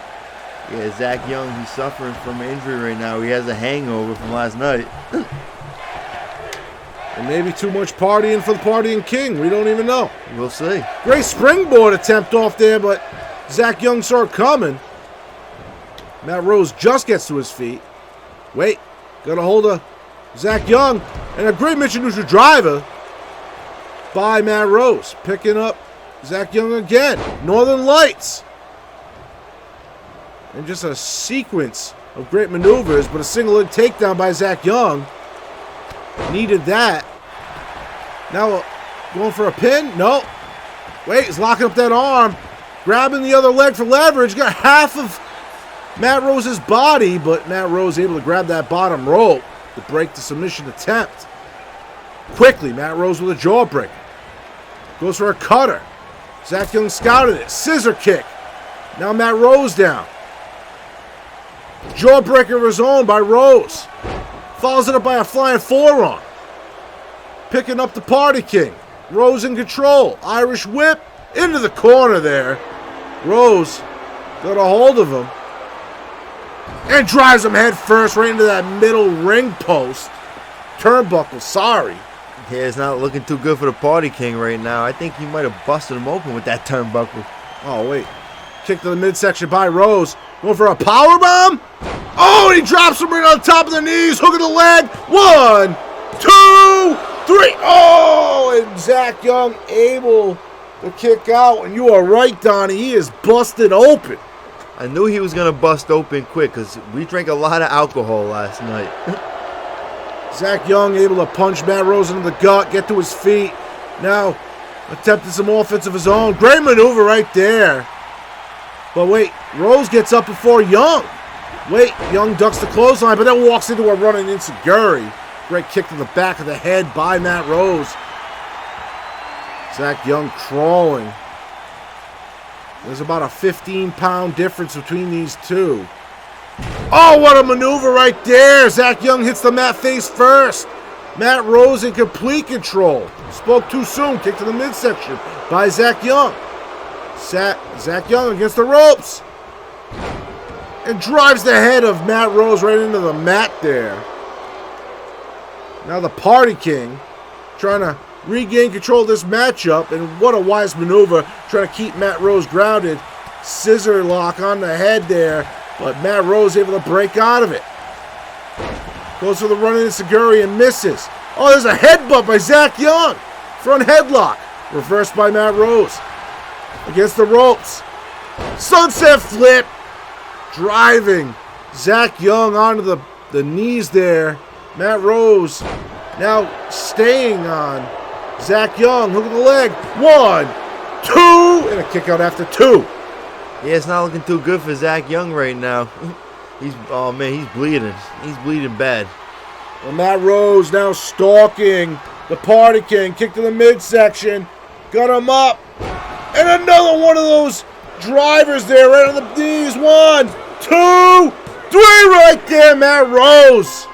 Yeah, Zach Young, he's suffering from injury right now. He has a hangover from last night. And maybe too much partying for the partying king. We don't even know. We'll see. Great springboard attempt off there, but Zach Young saw it coming. Matt Rose just gets to his feet. Wait, got a hold of Zach Young. And a great Mitchell neutral driver by Matt Rose. Picking up Zach Young again. Northern Lights. And just a sequence of great maneuvers, but a single leg takedown by Zach Young. Needed that. Now going for a pin? No. Wait, he's locking up that arm. Grabbing the other leg for leverage. Got half of Matt Rose's body, but Matt Rose able to grab that bottom rope to break the submission attempt. Quickly, Matt Rose with a jawbreaker. Goes for a cutter. Zach Young scouted it. Scissor kick. Now Matt Rose down. Jawbreaker of his own by Rose. Follows it up by a flying forearm. Picking up the Party King. Rose in control. Irish whip into the corner there. Rose got a hold of him. And drives him head first right into that middle ring post. Turnbuckle, sorry. Yeah, it's not looking too good for the Party King right now. I think he might have busted him open with that turnbuckle. Oh, wait. Kick to the midsection by Rose. Going for a powerbomb. Oh, and he drops him right on top of the knees. Hook of the leg. 1, 2, 3. Oh, and Zach Young able to kick out. And you are right, Donnie. He is busted open. I knew he was going to bust open quick because we drank a lot of alcohol last night. Zach Young able to punch Matt Rose into the gut, get to his feet. Now attempting some offense of his own. Great maneuver right there. But wait, Rose gets up before Young. Wait, Young ducks the clothesline, but then walks into a running enziguri. Great kick to the back of the head by Matt Rose. Zach Young crawling. There's about a 15-pound difference between these two. Oh, what a maneuver right there. Zach Young hits the mat face first. Matt Rose in complete control. Spoke too soon. Kick to the midsection by Zach Young. Zach Young against the ropes. And drives the head of Matt Rose right into the mat there. Now the Party King trying to regain control of this matchup. And what a wise maneuver. Trying to keep Matt Rose grounded. Scissor lock on the head there. But Matt Rose able to break out of it. Goes for the running enziguri and misses. Oh, there's a headbutt by Zach Young. Front headlock. Reversed by Matt Rose. Against the ropes. Sunset flip. Driving Zach Young onto the knees there. Matt Rose now staying on Zach Young. Hook of the leg. 1, 2. And a kick out after 2. Yeah, it's not looking too good for Zach Young right now. He's bleeding. He's bleeding bad. Well, Matt Rose now stalking the Party King. Kick to the midsection. Got him up. And another one of those drivers there right on the knees. 1, 2, 3 right there, Matt Rose.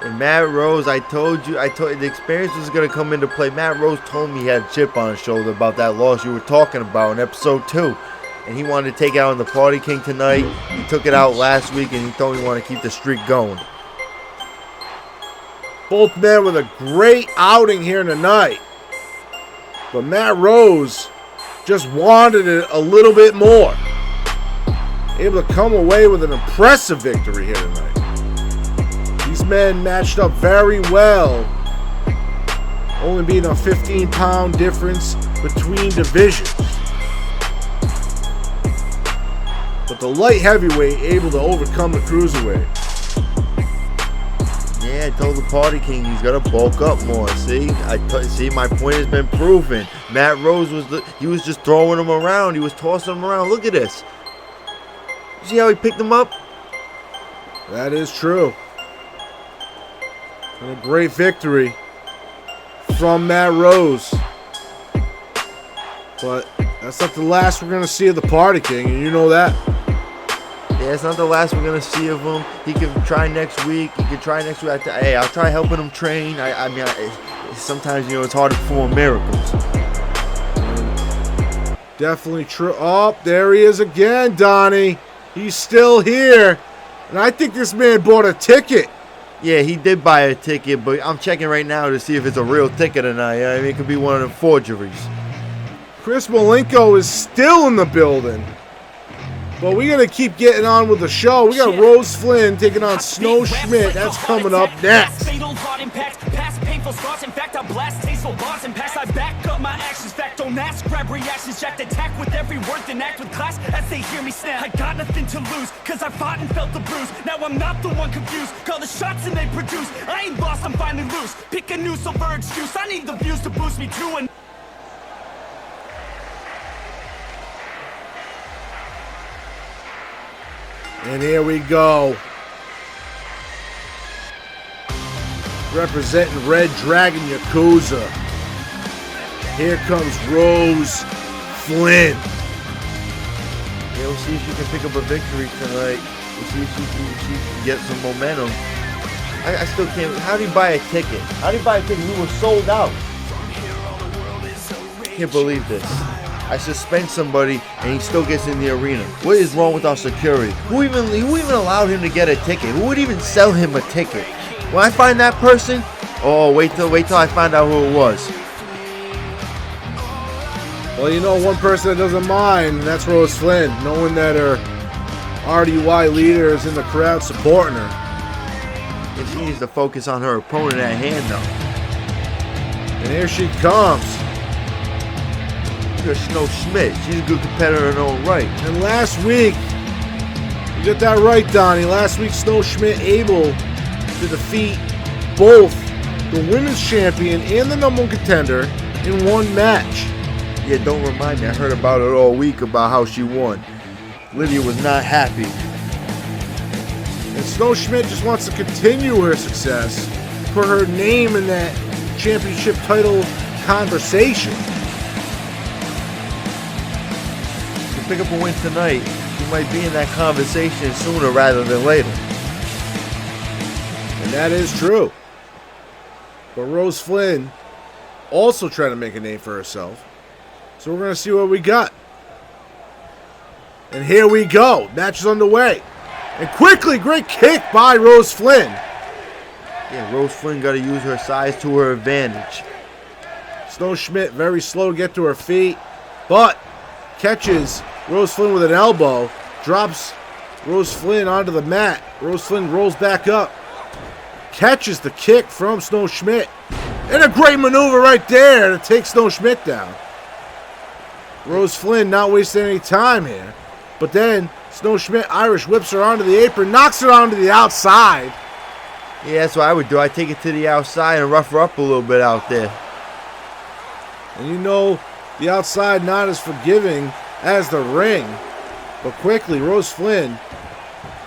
And Matt Rose, I told you the experience was going to come into play. Matt Rose told me he had a chip on his shoulder about that loss you were talking about in episode 2. And he wanted to take it out on the Party King tonight. He took it out last week, and he told me he wanted to keep the streak going. Both men with a great outing here tonight. But Matt Rose just wanted it a little bit more. Able to come away with an impressive victory here tonight. These men matched up very well. Only being a 15-pound difference between divisions. But the light heavyweight able to overcome the cruiserweight. Yeah, I told the Party King he's got to bulk up more. See, my point has been proven. Matt Rose was just throwing him around. He was tossing him around. Look at this. You see how he picked him up? That is true. And a great victory from Matt Rose. But that's not the last we're going to see of the Party King, and you know that. Yeah, it's not the last we're going to see of him. He can try next week. Hey, I'll try helping him train. Sometimes, it's hard to perform miracles. Definitely true. Oh, there he is again, Donnie. He's still here. And I think this man bought a ticket. Yeah, he did buy a ticket, but I'm checking right now to see if it's a real ticket or not. I mean, it could be one of the forgeries. Chris Malenko is still in the building. But we're going to keep getting on with the show. We got Rose Flynn taking on Snow Schmidt. That's coming up next. Painful scars, in fact, I blast tasteful bars and pass. I back up my actions, fact, don't ask, grab reactions, jacked, attack with every word, then act with class as they hear me snap. I got nothing to lose, cause I fought and felt the bruise. Now I'm not the one confused, call the shots and they produce. I ain't lost, I'm finally loose. Pick a new silver excuse, I need the views to boost me to an. And here we go. Representing Red Dragon Yakuza. Here comes Rose Flynn. Yeah, we'll see if she can pick up a victory tonight. We'll see if she can get some momentum. I still can't. How do you buy a ticket? How do you buy a ticket? We were sold out. Can't believe this. I suspend somebody and he still gets in the arena. What is wrong with our security? Who even allowed him to get a ticket? Who would even sell him a ticket? When I find that person, oh, wait till I find out who it was. Well, you know one person that doesn't mind, and that's Rose Flynn, knowing that her RDY leader is in the crowd supporting her. And she needs to focus on her opponent at hand, though. And here she comes. Look at Snow Schmidt. She's a good competitor in her own right. And last week, you got that right, Donnie. Last week, Snow Schmidt able to defeat both the women's champion and the number one contender in one match. Yeah, don't remind me. I heard about it all week about how she won. Lydia was not happy. And Snow Schmidt just wants to continue her success, put her name in that championship title conversation. To pick up a win tonight, she might be in that conversation sooner rather than later. And that is true. But Rose Flynn also trying to make a name for herself. So we're going to see what we got. And here we go. Match is underway. And quickly, great kick by Rose Flynn. Yeah, Rose Flynn got to use her size to her advantage. Snow Schmidt very slow to get to her feet. But catches Rose Flynn with an elbow. Drops Rose Flynn onto the mat. Rose Flynn rolls back up. Catches the kick from Snow Schmidt. And a great maneuver right there to take Snow Schmidt down. Rose Flynn not wasting any time here. But then Snow Schmidt Irish whips her onto the apron, knocks her onto the outside. Yeah, that's what I would do. I'd take it to the outside and rough her up a little bit out there. And you know the outside not as forgiving as the ring. But quickly, Rose Flynn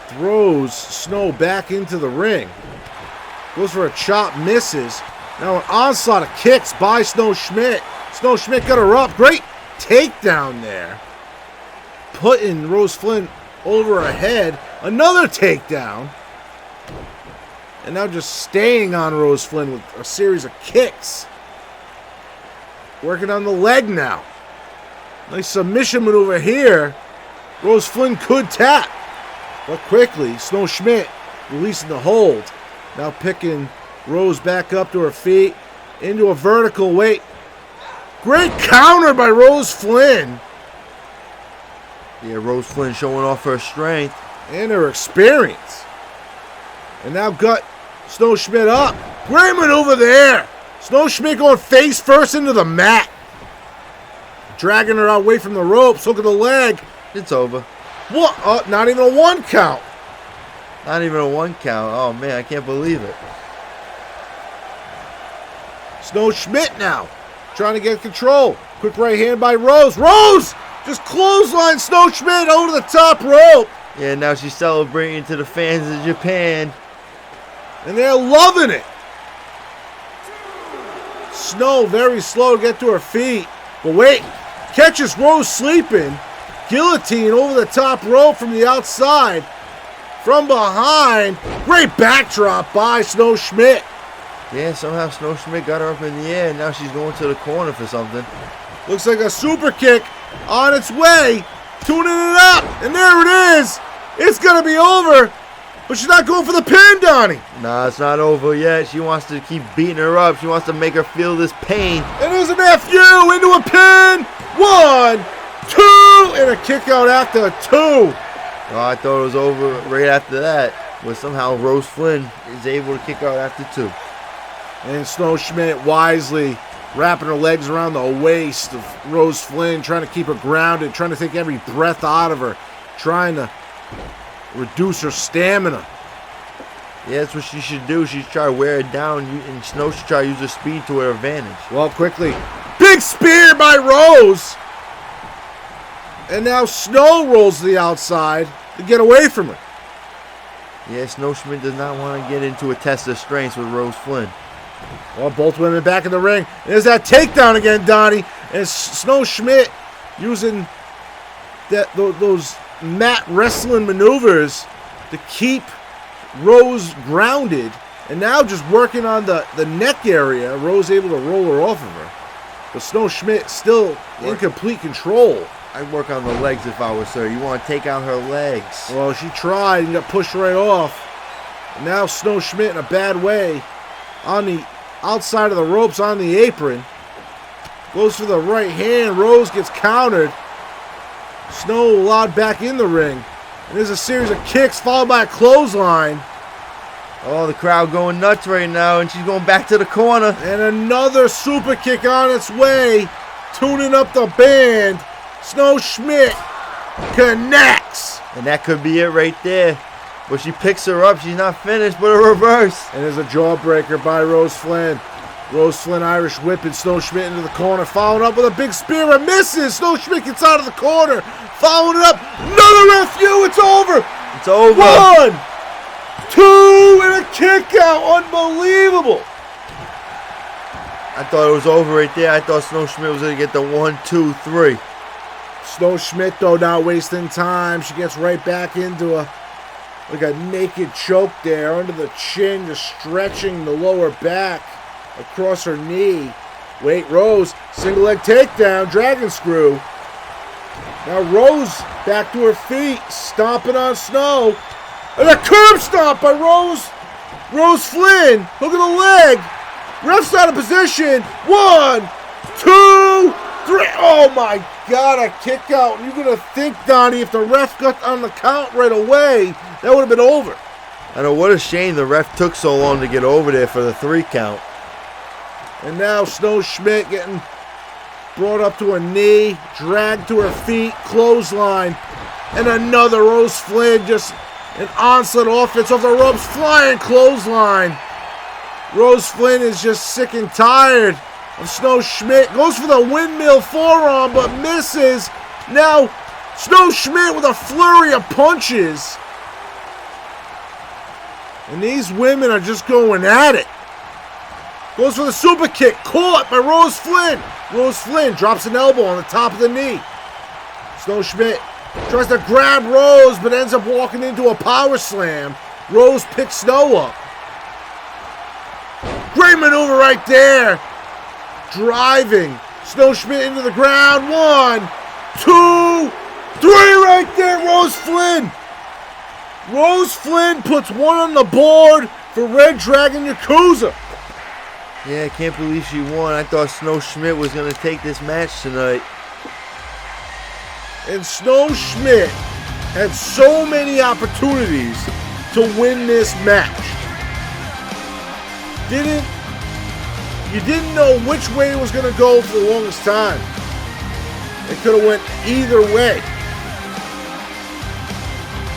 throws Snow back into the ring. Goes for a chop, misses. Now an onslaught of kicks by Snow Schmidt. Snow Schmidt got her up. Great takedown there. Putting Rose Flynn over her head. Another takedown. And now just staying on Rose Flynn with a series of kicks. Working on the leg now. Nice submission maneuver here. Rose Flynn could tap. But quickly, Snow Schmidt releasing the hold. Now picking Rose back up to her feet. Into a vertical weight. Great counter by Rose Flynn. Yeah, Rose Flynn showing off her strength. And her experience. And now got Snow Schmidt up. Great maneuver there. Snow Schmidt going face first into the mat. Dragging her away from the ropes. Hook of the leg. It's over. What? Not even a one count. Not even a one count. Oh, man, I can't believe it. Snow Schmidt now. Trying to get control. Quick right hand by Rose. Rose! Just clothesline Snow Schmidt over the top rope. Yeah, now she's celebrating to the fans of Japan. And they're loving it. Snow very slow to get to her feet. But wait. Catches Rose sleeping. Guillotine over the top rope from the outside. From behind. Great backdrop by Snow Schmidt. Yeah, somehow Snow Schmidt got her up in the air, and now she's going to the corner for something. Looks like a super kick on its way. Tuning it up. And there it is. It's going to be over. But she's not going for the pin, Donnie. Nah, it's not over yet. She wants to keep beating her up. She wants to make her feel this pain. And there's an FU into a pin. 1, 2. And a kick out after 2. Oh, I thought it was over right after that, but somehow Rose Flynn is able to kick out after 2. And Snow Schmidt wisely wrapping her legs around the waist of Rose Flynn, trying to keep her grounded, trying to take every breath out of her, trying to reduce her stamina. Yeah, that's what she should do. She's try to wear it down, and Snow should try to use her speed to her advantage. Well, quickly, big spear by Rose. And now Snow rolls to the outside to get away from her. Yeah, Snow Schmidt does not want to get into a test of strength with Rose Flynn. Well, both women back in the ring. There's that takedown again, Donnie. And Snow Schmidt using those mat wrestling maneuvers to keep Rose grounded. And now just working on the neck area, Rose able to roll her off of her. But Snow Schmidt still in complete control. I'd work on the legs if I was her. You want to take out her legs. Well, she tried and got pushed right off. And now Snow Schmidt in a bad way on the outside of the ropes on the apron. Goes for the right hand. Rose gets countered. Snow allowed back in the ring. And there's a series of kicks followed by a clothesline. Oh, the crowd going nuts right now, and she's going back to the corner. And another super kick on its way. Tuning up the band. Snow Schmidt connects. And that could be it right there. But she picks her up. She's not finished, but a reverse. And there's a jawbreaker by Rose Flynn. Rose Flynn Irish whipping Snow Schmidt into the corner. Followed up with a big spear and misses. Snow Schmidt gets out of the corner. Following it up. Another FU. It's over. It's over. 1, 2, and a kick out. Unbelievable. I thought it was over right there. I thought Snow Schmidt was going to get the 1, 2, 3. Snow Schmidt, though, not wasting time. She gets right back into a naked choke there under the chin, just stretching the lower back across her knee. Wait, Rose, single leg takedown, dragon screw. Now Rose back to her feet, stomping on Snow. And a curb stomp by Rose Flynn. Hook of the leg. Ref's out of position. 1, 2, 3. Oh my God, a kick out. You're going to think, Donnie, if the ref got on the count right away, that would have been over. I know, what a shame the ref took so long to get over there for the 3 count. And now Snow Schmidt getting brought up to her knee, dragged to her feet, clothesline. And another Rose Flynn, just an onslaught offense off the ropes, flying clothesline. Rose Flynn is just sick and tired of Snow Schmidt. Goes for the windmill forearm, but misses. Now, Snow Schmidt with a flurry of punches. And these women are just going at it. Goes for the super kick. Caught by Rose Flynn. Rose Flynn drops an elbow on the top of the knee. Snow Schmidt tries to grab Rose, but ends up walking into a power slam. Rose picks Snow up. Great maneuver right there. Driving Snow Schmidt into the ground. 1, 2, 3 right there. Rose Flynn. Rose Flynn puts one on the board for Red Dragon Yakuza. Yeah, I can't believe she won. I thought Snow Schmidt was going to take this match tonight. And Snow Schmidt had so many opportunities to win this match. You didn't know which way it was going to go for the longest time. It could have went either way.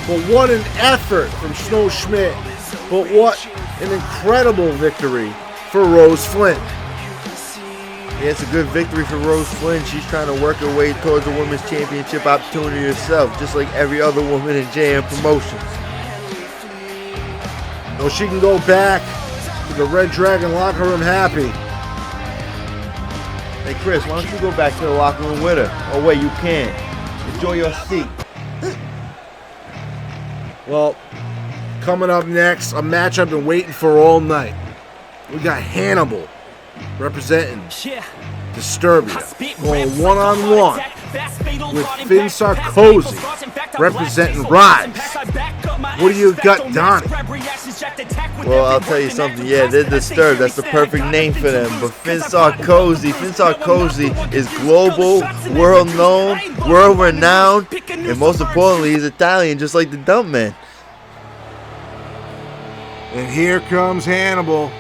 But what an effort from Snow Schmidt. But what an incredible victory for Rose Flynn. Yeah, it's a good victory for Rose Flynn. She's trying to work her way towards the Women's Championship opportunity herself, just like every other woman in JM Promotions. Well, she can go back to the Red Dragon locker room happy. Hey, Chris, why don't you go back to the locker room with her? Oh, wait, you can't. Enjoy your seat. Well, coming up next, a match I've been waiting for all night. We got Hannibal representing Disturbia going one-on-one with Finn Sarkozy representing Rise. What do you got, Donnie? Well, I'll tell you something. Yeah, they're disturbed. That's the perfect name for them. But Finn Sarkozy is global, world known, world renowned, and most importantly, he's Italian, just like the Dump Man. And here comes Hannibal.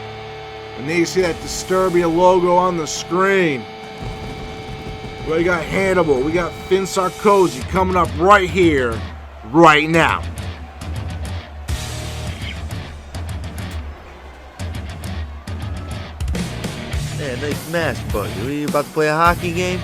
And then you see that Disturbia logo on the screen. We got Hannibal. We got Finn Sarkozy coming up right here, right now. Yeah, nice match, buddy. Are you about to play a hockey game?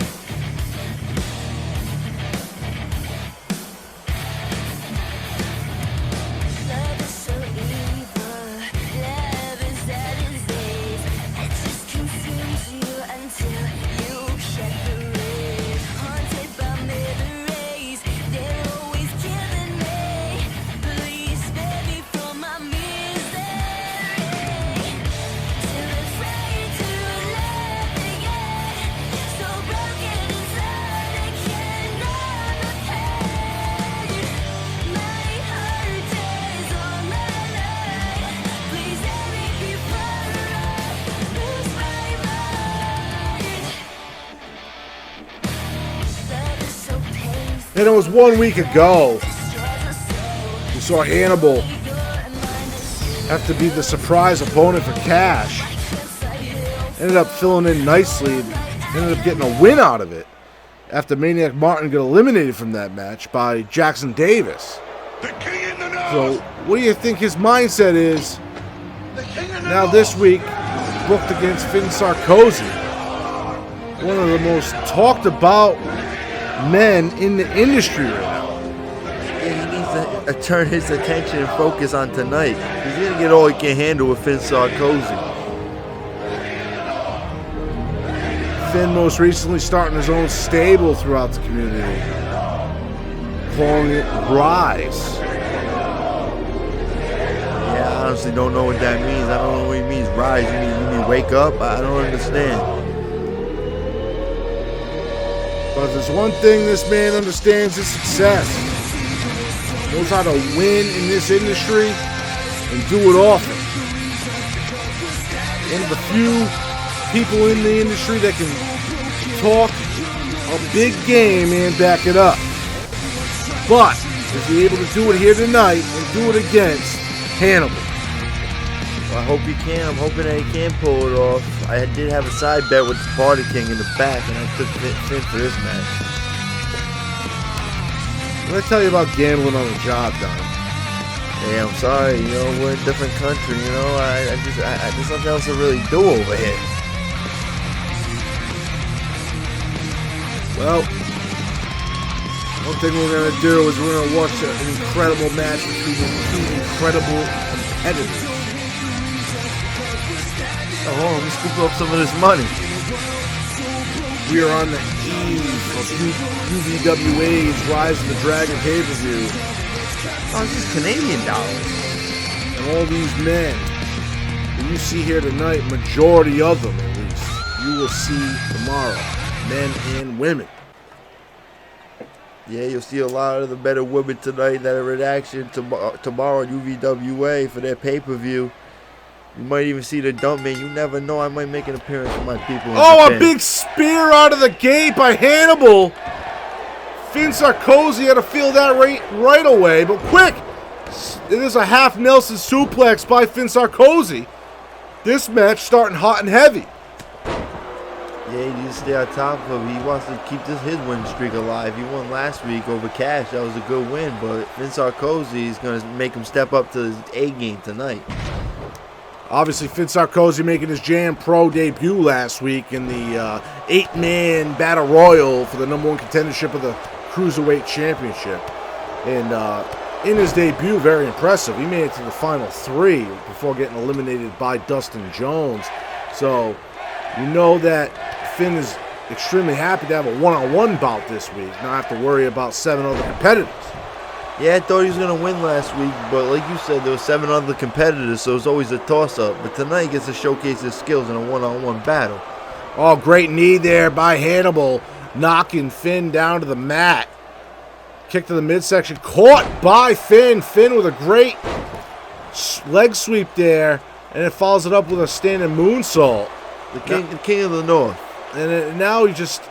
And it was 1 week ago. We saw Hannibal have to be the surprise opponent for Cash. Ended up filling in nicely and ended up getting a win out of it after Maniac Martin got eliminated from that match by Jackson Davis. So what do you think his mindset is now this week, booked against Finn Sarkozy, one of the most talked about men in the industry right now? Yeah, he needs to turn his attention and focus on tonight. He's going to get all he can handle with Finn Sarkozy. Finn most recently starting his own stable throughout the community, calling it Rise. Yeah, I honestly don't know what that means. I don't know what he means. Rise, you mean wake up? I don't understand. But if there's one thing this man understands, is success. Knows how to win in this industry and do it often. One of the few people in the industry that can talk a big game and back it up. But is he able to do it here tonight and do it against Hannibal? Well, I hope he can. I'm hoping that he can pull it off. I did have a side bet with the Party King in the back, and I took Finn for this match. What did I tell you about gambling on the job, Don? Hey, I'm sorry. You know, we're in a different country. You know, I there's nothing else to really do over here. Well, one thing we're going to do is we're going to watch an incredible match between two incredible competitors. Oh, hold on, let me scoop up some of this money. We are on the eve of UVWA's Rise of the Dragon pay-per-view. Oh, this is Canadian dollars. And all these men that you see here tonight, majority of them at least, you will see tomorrow. Men and women. Yeah, you'll see a lot of the better women tonight that are in action tomorrow on UVWA for their pay-per-view. You might even see the Dump Man. You never know. I might make an appearance for my people in Japan. A big spear out of the gate by Hannibal. Finn Sarkozy had to feel that right away. But quick, it is a half Nelson suplex by Finn Sarkozy. This match starting hot and heavy. Yeah, he needs to stay on top of him. He wants to keep his win streak alive. He won last week over Cash. That was a good win. But Finn Sarkozy is going to make him step up to his A game tonight. Obviously, Finn Sarkozy making his JMPro debut last week in the 8-man Battle Royal for the #1 contendership of the Cruiserweight Championship. And in his debut, very impressive. He made it to the final 3 before getting eliminated by Dustin Jones. So, you know that Finn is extremely happy to have a one-on-one bout this week, not have to worry about 7 other competitors. Yeah, I thought he was going to win last week, but like you said, there were 7 other competitors, so it's always a toss-up. But tonight he gets to showcase his skills in a one-on-one battle. Oh, great knee there by Hannibal, knocking Finn down to the mat. Kick to the midsection, caught by Finn. Finn with a great leg sweep there, and it follows it up with a standing moonsault. The king of the North. And now he just,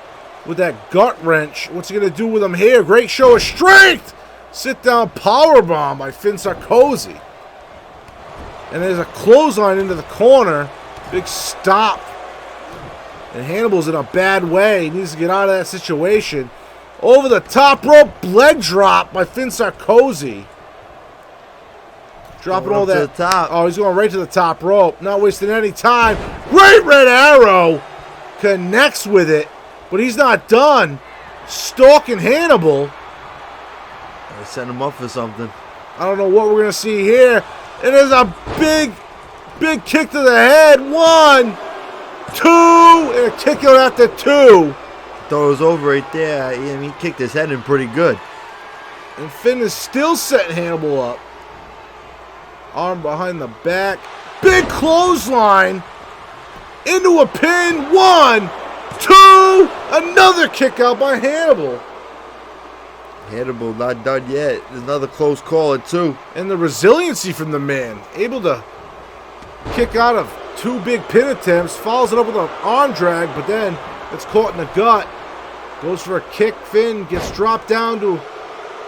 with that gut wrench, what's he going to do with him here? Great show of strength! Sit down powerbomb by Finn Sarkozy. And there's a clothesline into the corner. Big stop. And Hannibal's in a bad way. He needs to get out of that situation. Over the top rope, leg drop by Finn Sarkozy. Dropping all that. To the top. Oh, he's going right to the top rope. Not wasting any time. Great red arrow. Connects with it. But he's not done. Stalking Hannibal. I set him up for something. I don't know what we're going to see here. And there's a big kick to the head. 1, 2, and a kick out after 2. Thought it was over right there. I mean, he kicked his head in pretty good. And Finn is still setting Hannibal up. Arm behind the back. Big clothesline. Into a pin. 1, 2. Another kick out by Hannibal. Hannibal not done yet. There's another close call at 2. And the resiliency from the man. Able to kick out of 2 big pin attempts. Follows it up with an arm drag, but then it's caught in the gut. Goes for a kick. Finn gets dropped down to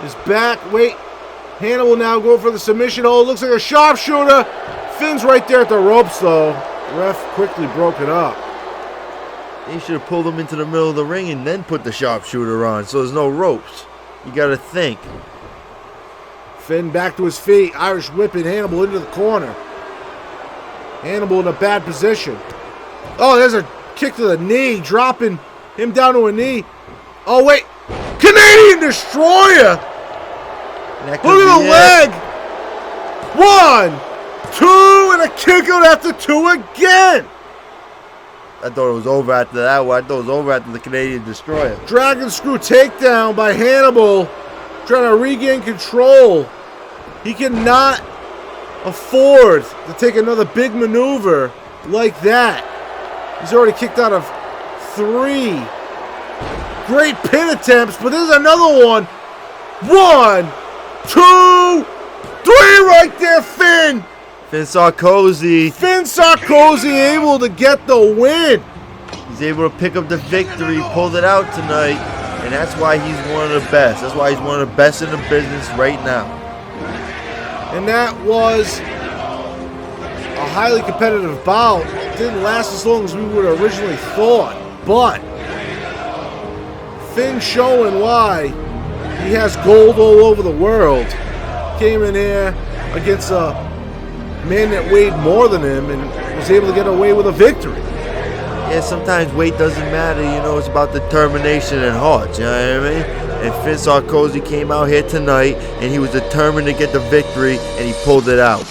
his back. Wait. Hannibal now going for the submission hold. Looks like a sharpshooter. Finn's right there at the ropes, though. Ref quickly broke it up. They should have pulled him into the middle of the ring and then put the sharpshooter on so there's no ropes. You got to think. Finn back to his feet. Irish whipping Hannibal into the corner. Hannibal in a bad position. Oh, there's a kick to the knee. Dropping him down to a knee. Oh, wait. Canadian Destroyer. Look at the leg. 1, 2, and a kick out after 2 again. I thought it was over after that one. I thought it was over after the Canadian Destroyer. Dragon screw takedown by Hannibal. Trying to regain control. He cannot afford to take another big maneuver like that. He's already kicked out of 3 great pin attempts, but there's another one. 1, 2, 3 right there, Finn. Finn Sarkozy. Finn Sarkozy able to get the win. He's able to pick up the victory, pulled it out tonight, and that's why he's one of the best. That's why he's one of the best in the business right now. And that was a highly competitive bout. It didn't last as long as we would have originally thought, but Finn showing why he has gold all over the world. Came in here against a man that weighed more than him and was able to get away with a victory. Yeah, sometimes weight doesn't matter, you know, it's about determination and heart, you know what I mean? And Finn Sarkozy came out here tonight and he was determined to get the victory and he pulled it out.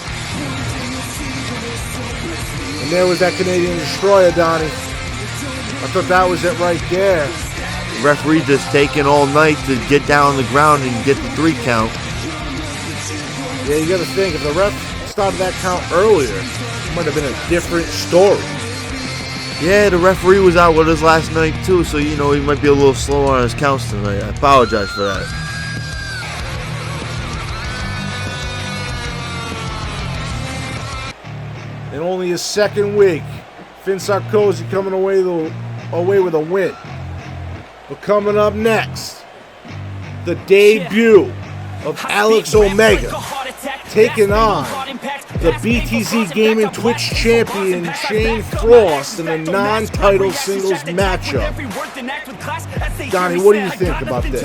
And there was that Canadian Destroyer, Donnie. I thought that was it right there. The referee just taking all night to get down on the ground and get the 3 count. Yeah, you got to think, if the ref started that count earlier, it might have been a different story. Yeah, the referee was out with us last night too, so you know he might be a little slow on his counts tonight. I apologize for that. In only his 2nd week, Finn Sarkozy coming away with a win. But coming up next, the debut of Alex Omega taking on the BTZ Gaming Twitch champion Shane Frost in a non-title singles matchup. Donnie, what do you think about this?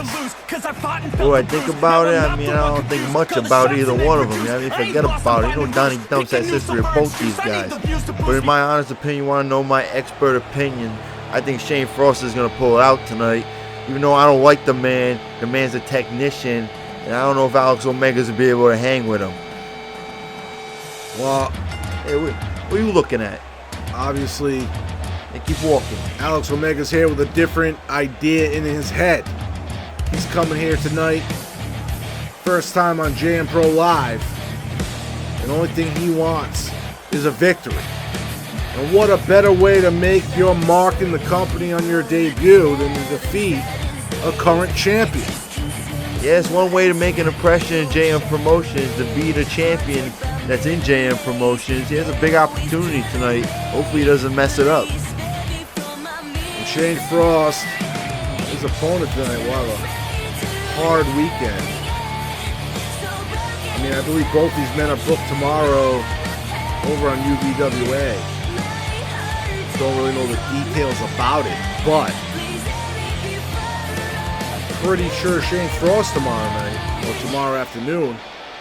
What I think about it, I mean, I don't think much about either one of them. I mean, forget about it. You know, Donnie dumps that history of both these guys. But in my honest opinion, you want to know my expert opinion, I think Shane Frost is going to pull it out tonight. Even though I don't like the man's a technician, and I don't know if Alex Omega's going to be able to hang with him. Well, hey, what are you looking at? Obviously, Hey, keep walking. Alex Omega's here with a different idea in his head. He's coming here tonight, first time on JMPro Live, and the only thing he wants is a victory. And what a better way to make your mark in the company on your debut than to defeat a current champion. Yeah, it's one way to make an impression in JM Promotions, to be the champion, that's in JM Promotions. He has a big opportunity tonight. Hopefully he doesn't mess it up. And Shane Frost, his opponent tonight, will have a hard weekend. I mean, I believe both these men are booked tomorrow over on UVWA. Don't really know the details about it, but I'm pretty sure Shane Frost tomorrow night, or tomorrow afternoon,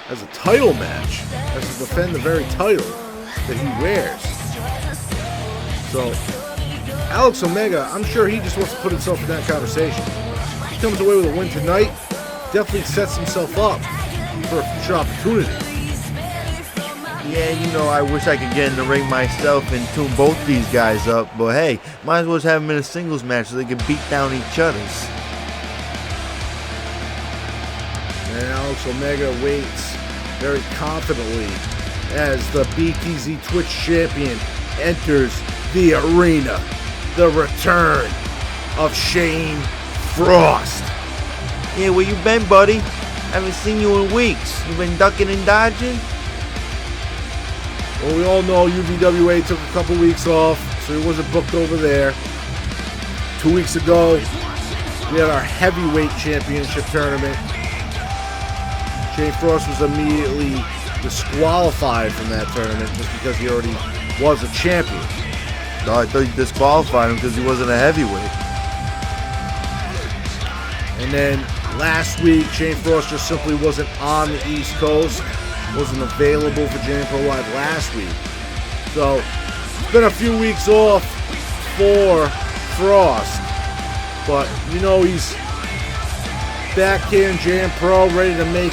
has a title match. Has to defend the very title that he wears. So, Alex Omega, I'm sure he just wants to put himself in that conversation. If he comes away with a win tonight, definitely sets himself up for a future opportunity. Yeah, you know, I wish I could get in the ring myself and tune both these guys up, but hey, might as well just have them in a singles match so they can beat down each other's. And Alex Omega waits very confidently as the BTZ Twitch champion enters the arena. The return of Shane Frost. Yeah, where you been, buddy? Haven't seen you in weeks. You been ducking and dodging? Well, we all know UVWA took a couple weeks off, so he wasn't booked over there. 2 weeks ago, we had our heavyweight championship tournament. Shane Frost was immediately disqualified from that tournament just because he already was a champion. No, I thought you disqualified him because he wasn't a heavyweight. And then last week, Shane Frost just simply wasn't on the East Coast. Wasn't available for JMPro Live last week. So, it's been a few weeks off for Frost. But, you know, he's back here in JMPro, ready to make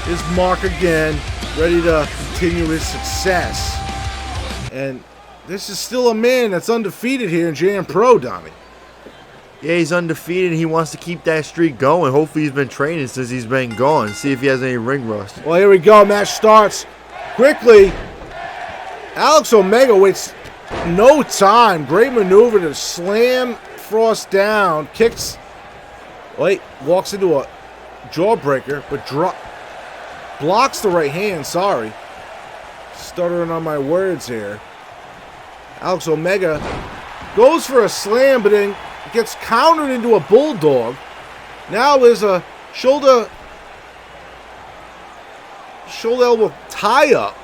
his mark again, ready to continue his success. And this is still a man that's undefeated here in JMPro, Donnie. Yeah, he's undefeated and he wants to keep that streak going. Hopefully he's been training since he's been gone. See if he has any ring rust. Well, here we go. Match starts quickly. Alex Omega waits no time. Great maneuver to slam Frost down. Kicks. Wait, walks into a jawbreaker, but blocks the right hand. Sorry. Stuttering on my words here. Alex Omega goes for a slam, but then gets countered into a bulldog. Now there's a shoulder elbow tie up.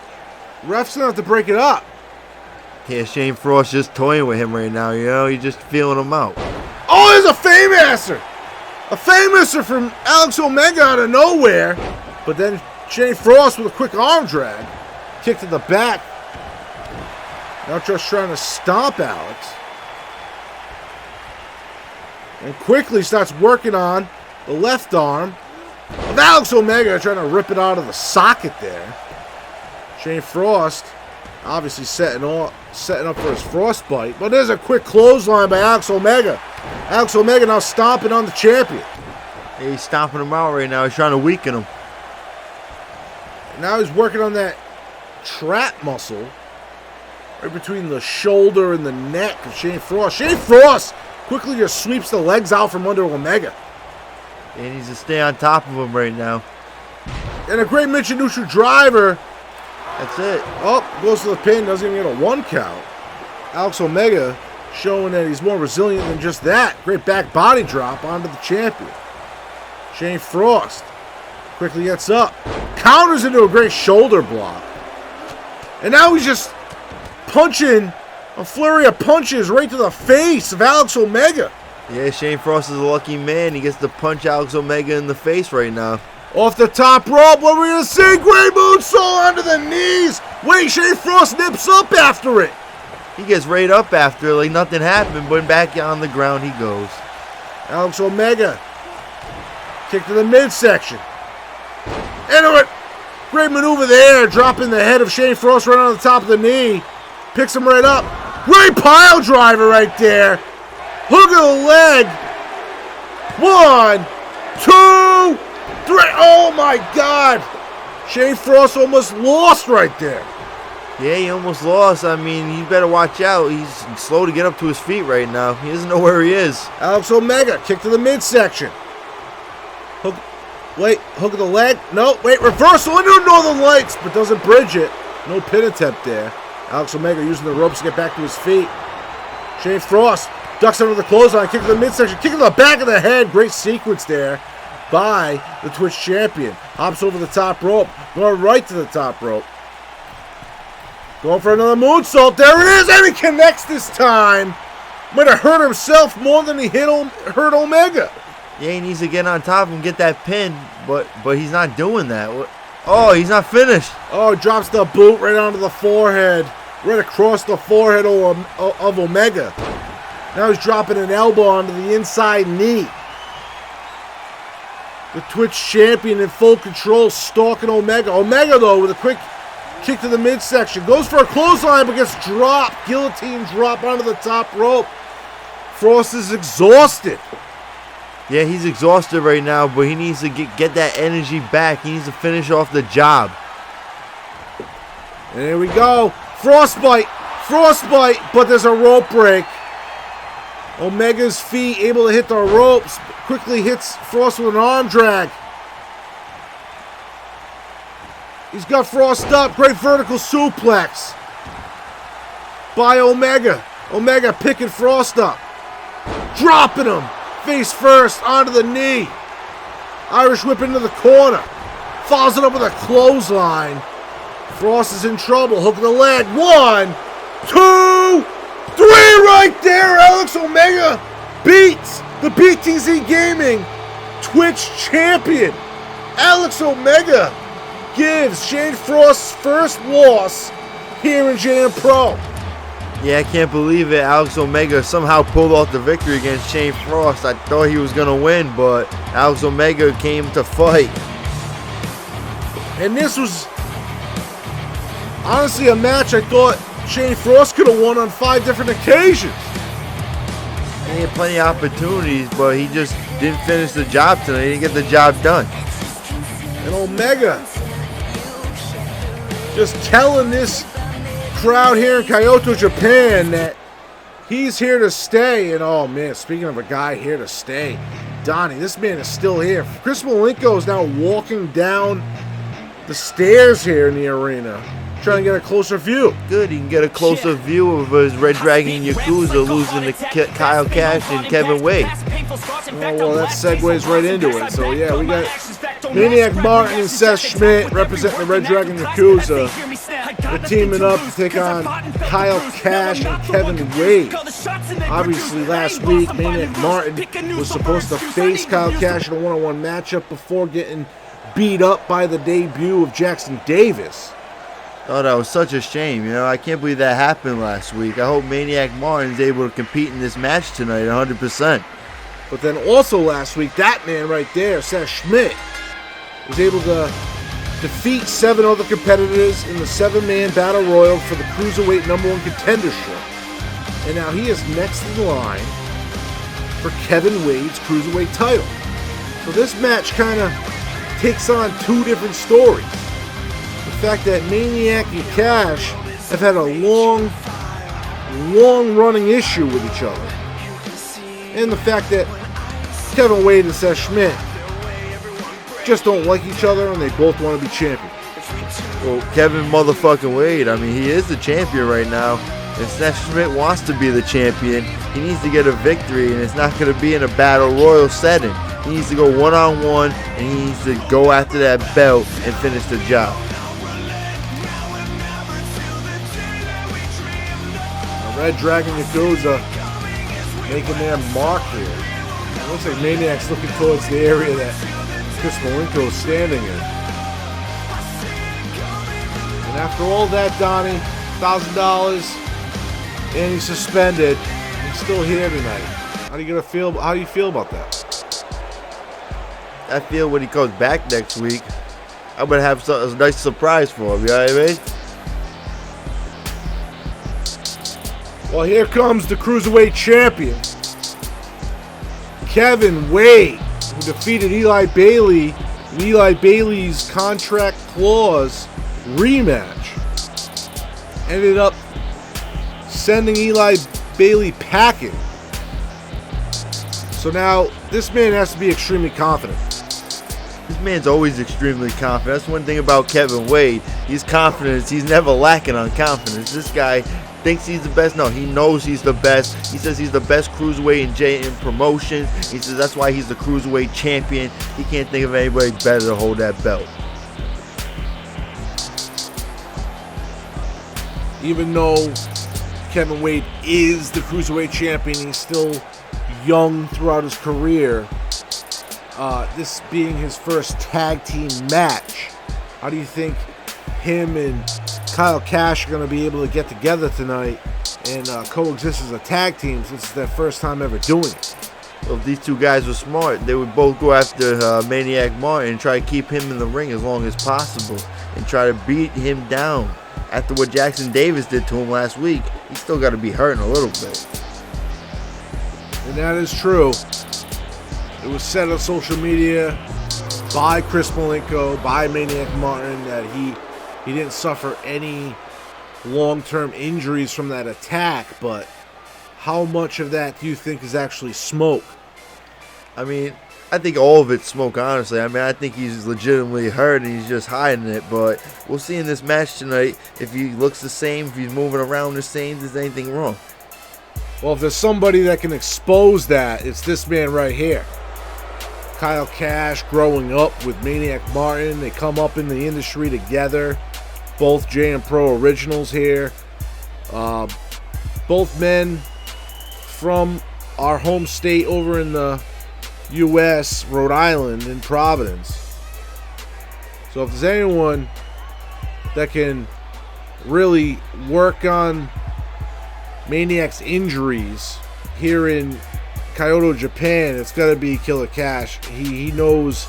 Ref's gonna have to break it up. Yeah, Shane Frost just toying with him right now, you know, he's just feeling him out. Oh, there's a Famouser! A Famouser from Alex Omega out of nowhere. But then Shane Frost with a quick arm drag. Kick to the back. Now just trying to stomp Alex. And quickly starts working on the left arm of Alex Omega, trying to rip it out of the socket there. Shane Frost obviously setting up for his frostbite. But there's a quick clothesline by Alex Omega. Alex Omega now stomping on the champion. Yeah, he's stomping him out right now. He's trying to weaken him. Now he's working on that trap muscle right between the shoulder and the neck of Shane Frost. Shane Frost quickly just sweeps the legs out from under Omega. He needs to stay on top of him right now. And a great Michinoku driver. That's it. Oh, goes to the pin, doesn't even get a 1 count. Alex Omega showing that he's more resilient than just that. Great back body drop onto the champion. Shane Frost quickly gets up. Counters into a great shoulder block. And now he's just punching a flurry of punches right to the face of Alex Omega. Yeah, Shane Frost is a lucky man. He gets to punch Alex Omega in the face right now. Off the top rope, what are we going to see? Great moonsault onto the knees. Wait, Shane Frost nips up after it. He gets right up after it like nothing happened, but back on the ground he goes. Alex Omega. Kick to the midsection. Into it. Great maneuver there, dropping the head of Shane Frost right on the top of the knee. Picks him right up. Great pile driver right there. Hook of the leg. 1, 2, 3. Oh my God. Shane Frost almost lost right there. Yeah, he almost lost. I mean, you better watch out. He's slow to get up to his feet right now. He doesn't know where he is. Alex Omega, kick to the midsection. Hook Wait, hook of the leg. No, wait, reversal into Northern Lights, but doesn't bridge it. No pin attempt there. Alex Omega using the ropes to get back to his feet. Shane Frost ducks under the clothesline, kick to the midsection, kick to the back of the head. Great sequence there by the Twitch champion. Hops over the top rope, going right to the top rope. Going for another moonsault. There it is, and he connects this time. Might have hurt himself more than he hurt Omega. Yeah, he needs to get on top and get that pin, but he's not doing that. Oh, he's not finished. Oh, drops the boot right onto the forehead, right across the forehead of Omega. Now he's dropping an elbow onto the inside knee. The Twitch champion in full control, stalking Omega. Omega, though, with a quick kick to the midsection. Goes for a clothesline, but gets dropped. Guillotine drop onto the top rope. Frost is exhausted. Yeah, he's exhausted right now, but he needs to get that energy back. He needs to finish off the job. And here we go. Frostbite, but there's a rope break. Omega's feet able to hit the ropes. Quickly hits Frost with an arm drag. He's got Frost up. Great vertical suplex by Omega. Omega picking Frost up. Dropping him. Face first onto the knee. Irish whip into the corner. Follows it up with a clothesline. Frost is in trouble. Hook of the leg. 1, 2, 3 right there. Alex Omega beats the BTZ Gaming Twitch champion. Alex Omega gives Shane Frost's first loss here in JMPro. Yeah, I can't believe it. Alex Omega somehow pulled off the victory against Shane Frost. I thought he was going to win, but Alex Omega came to fight. And this was honestly a match I thought Shane Frost could have won on 5 different occasions. And he had plenty of opportunities, but he just didn't finish the job tonight. He didn't get the job done. And Omega just telling this crowd here in Kyoto, Japan that he's here to stay. And oh man, speaking of a guy here to stay, Donnie, this man is still here. Chris Malenko is now walking down the stairs here in the arena, trying to get a closer view. Good, he can get a closer view of his Red Dragon Yakuza losing to Kyle Cash and Kevin Wade. Oh, well, that segues right into it. So yeah, we got Maniac Martin and Seth Schmidt representing the Red Dragon Yakuza. They're teaming up to take on Kyle Cash and Kevin Wade. Obviously, last week, Maniac Martin was supposed to face Kyle Cash in a one-on-one matchup before getting beat up by the debut of Jackson Davis. Oh, that was such a shame. You know, I can't believe that happened last week. I hope Maniac Martin's able to compete in this match tonight 100%. But then also last week, that man right there, Seth Schmidt, was able to defeat 7 other competitors in the 7-man battle royal for the Cruiserweight #1 contendership. And now he is next in line for Kevin Wade's Cruiserweight title. So this match kind of takes on 2 different stories. The fact that Maniac and Cash have had a long running issue with each other. And the fact that Kevin Wade and Seth Schmidt just don't like each other and they both want to be champions. Well, Kevin motherfucking Wade, I mean, he is the champion right now. And Seth Schmidt wants to be the champion. He needs to get a victory, and it's not going to be in a battle royal setting. He needs to go one-on-one, and he needs to go after that belt and finish the job. Red Dragon Yakuza making their mark here. It looks like Maniac's looking towards the area that Chris Malenko is standing in. And after all that, Donnie, $1,000, and he's suspended. He's still here tonight. How do you feel about that? I feel when he comes back next week, I'm going to have a nice surprise for him. You know what I mean? Well, here comes the Cruiserweight champion, Kevin Wade, who defeated Eli Bailey in Eli Bailey's contract clause rematch. Ended up sending Eli Bailey packing. So now this man has to be extremely confident. This man's always extremely confident. That's one thing about Kevin Wade. He's confident. He's never lacking on confidence. This guy thinks he's the best. No, he knows he's the best. He says he's the best cruiserweight in JM Promotions. He says that's why he's the cruiserweight champion. He can't think of anybody better to hold that belt. Even though Kevin Wade is the cruiserweight champion, he's still young throughout his career. This being his first tag team match, how do you think him and Kyle Cash are going to be able to get together tonight and coexist as a tag team since it's their first time ever doing it? Well, if these two guys were smart, they would both go after Maniac Martin and try to keep him in the ring as long as possible and try to beat him down. After what Jackson Davis did to him last week, he's still got to be hurting a little bit. And that is true. It was said on social media by Chris Malenko, by Maniac Martin, that he didn't suffer any long-term injuries from that attack, but how much of that do you think is actually smoke? I mean, I think all of it's smoke, honestly. I mean, I think he's legitimately hurt and he's just hiding it, but we'll see in this match tonight if he looks the same, if he's moving around the same, if there's anything wrong. Well, if there's somebody that can expose that, it's this man right here. Kyle Cash growing up with Maniac Martin. They come up in the industry together. Both JMPro originals here. Both men from our home state over in the U.S., Rhode Island, in Providence. So if there's anyone that can really work on Maniac's injuries here in Kyoto, Japan, it's got to be Killer Cash. He knows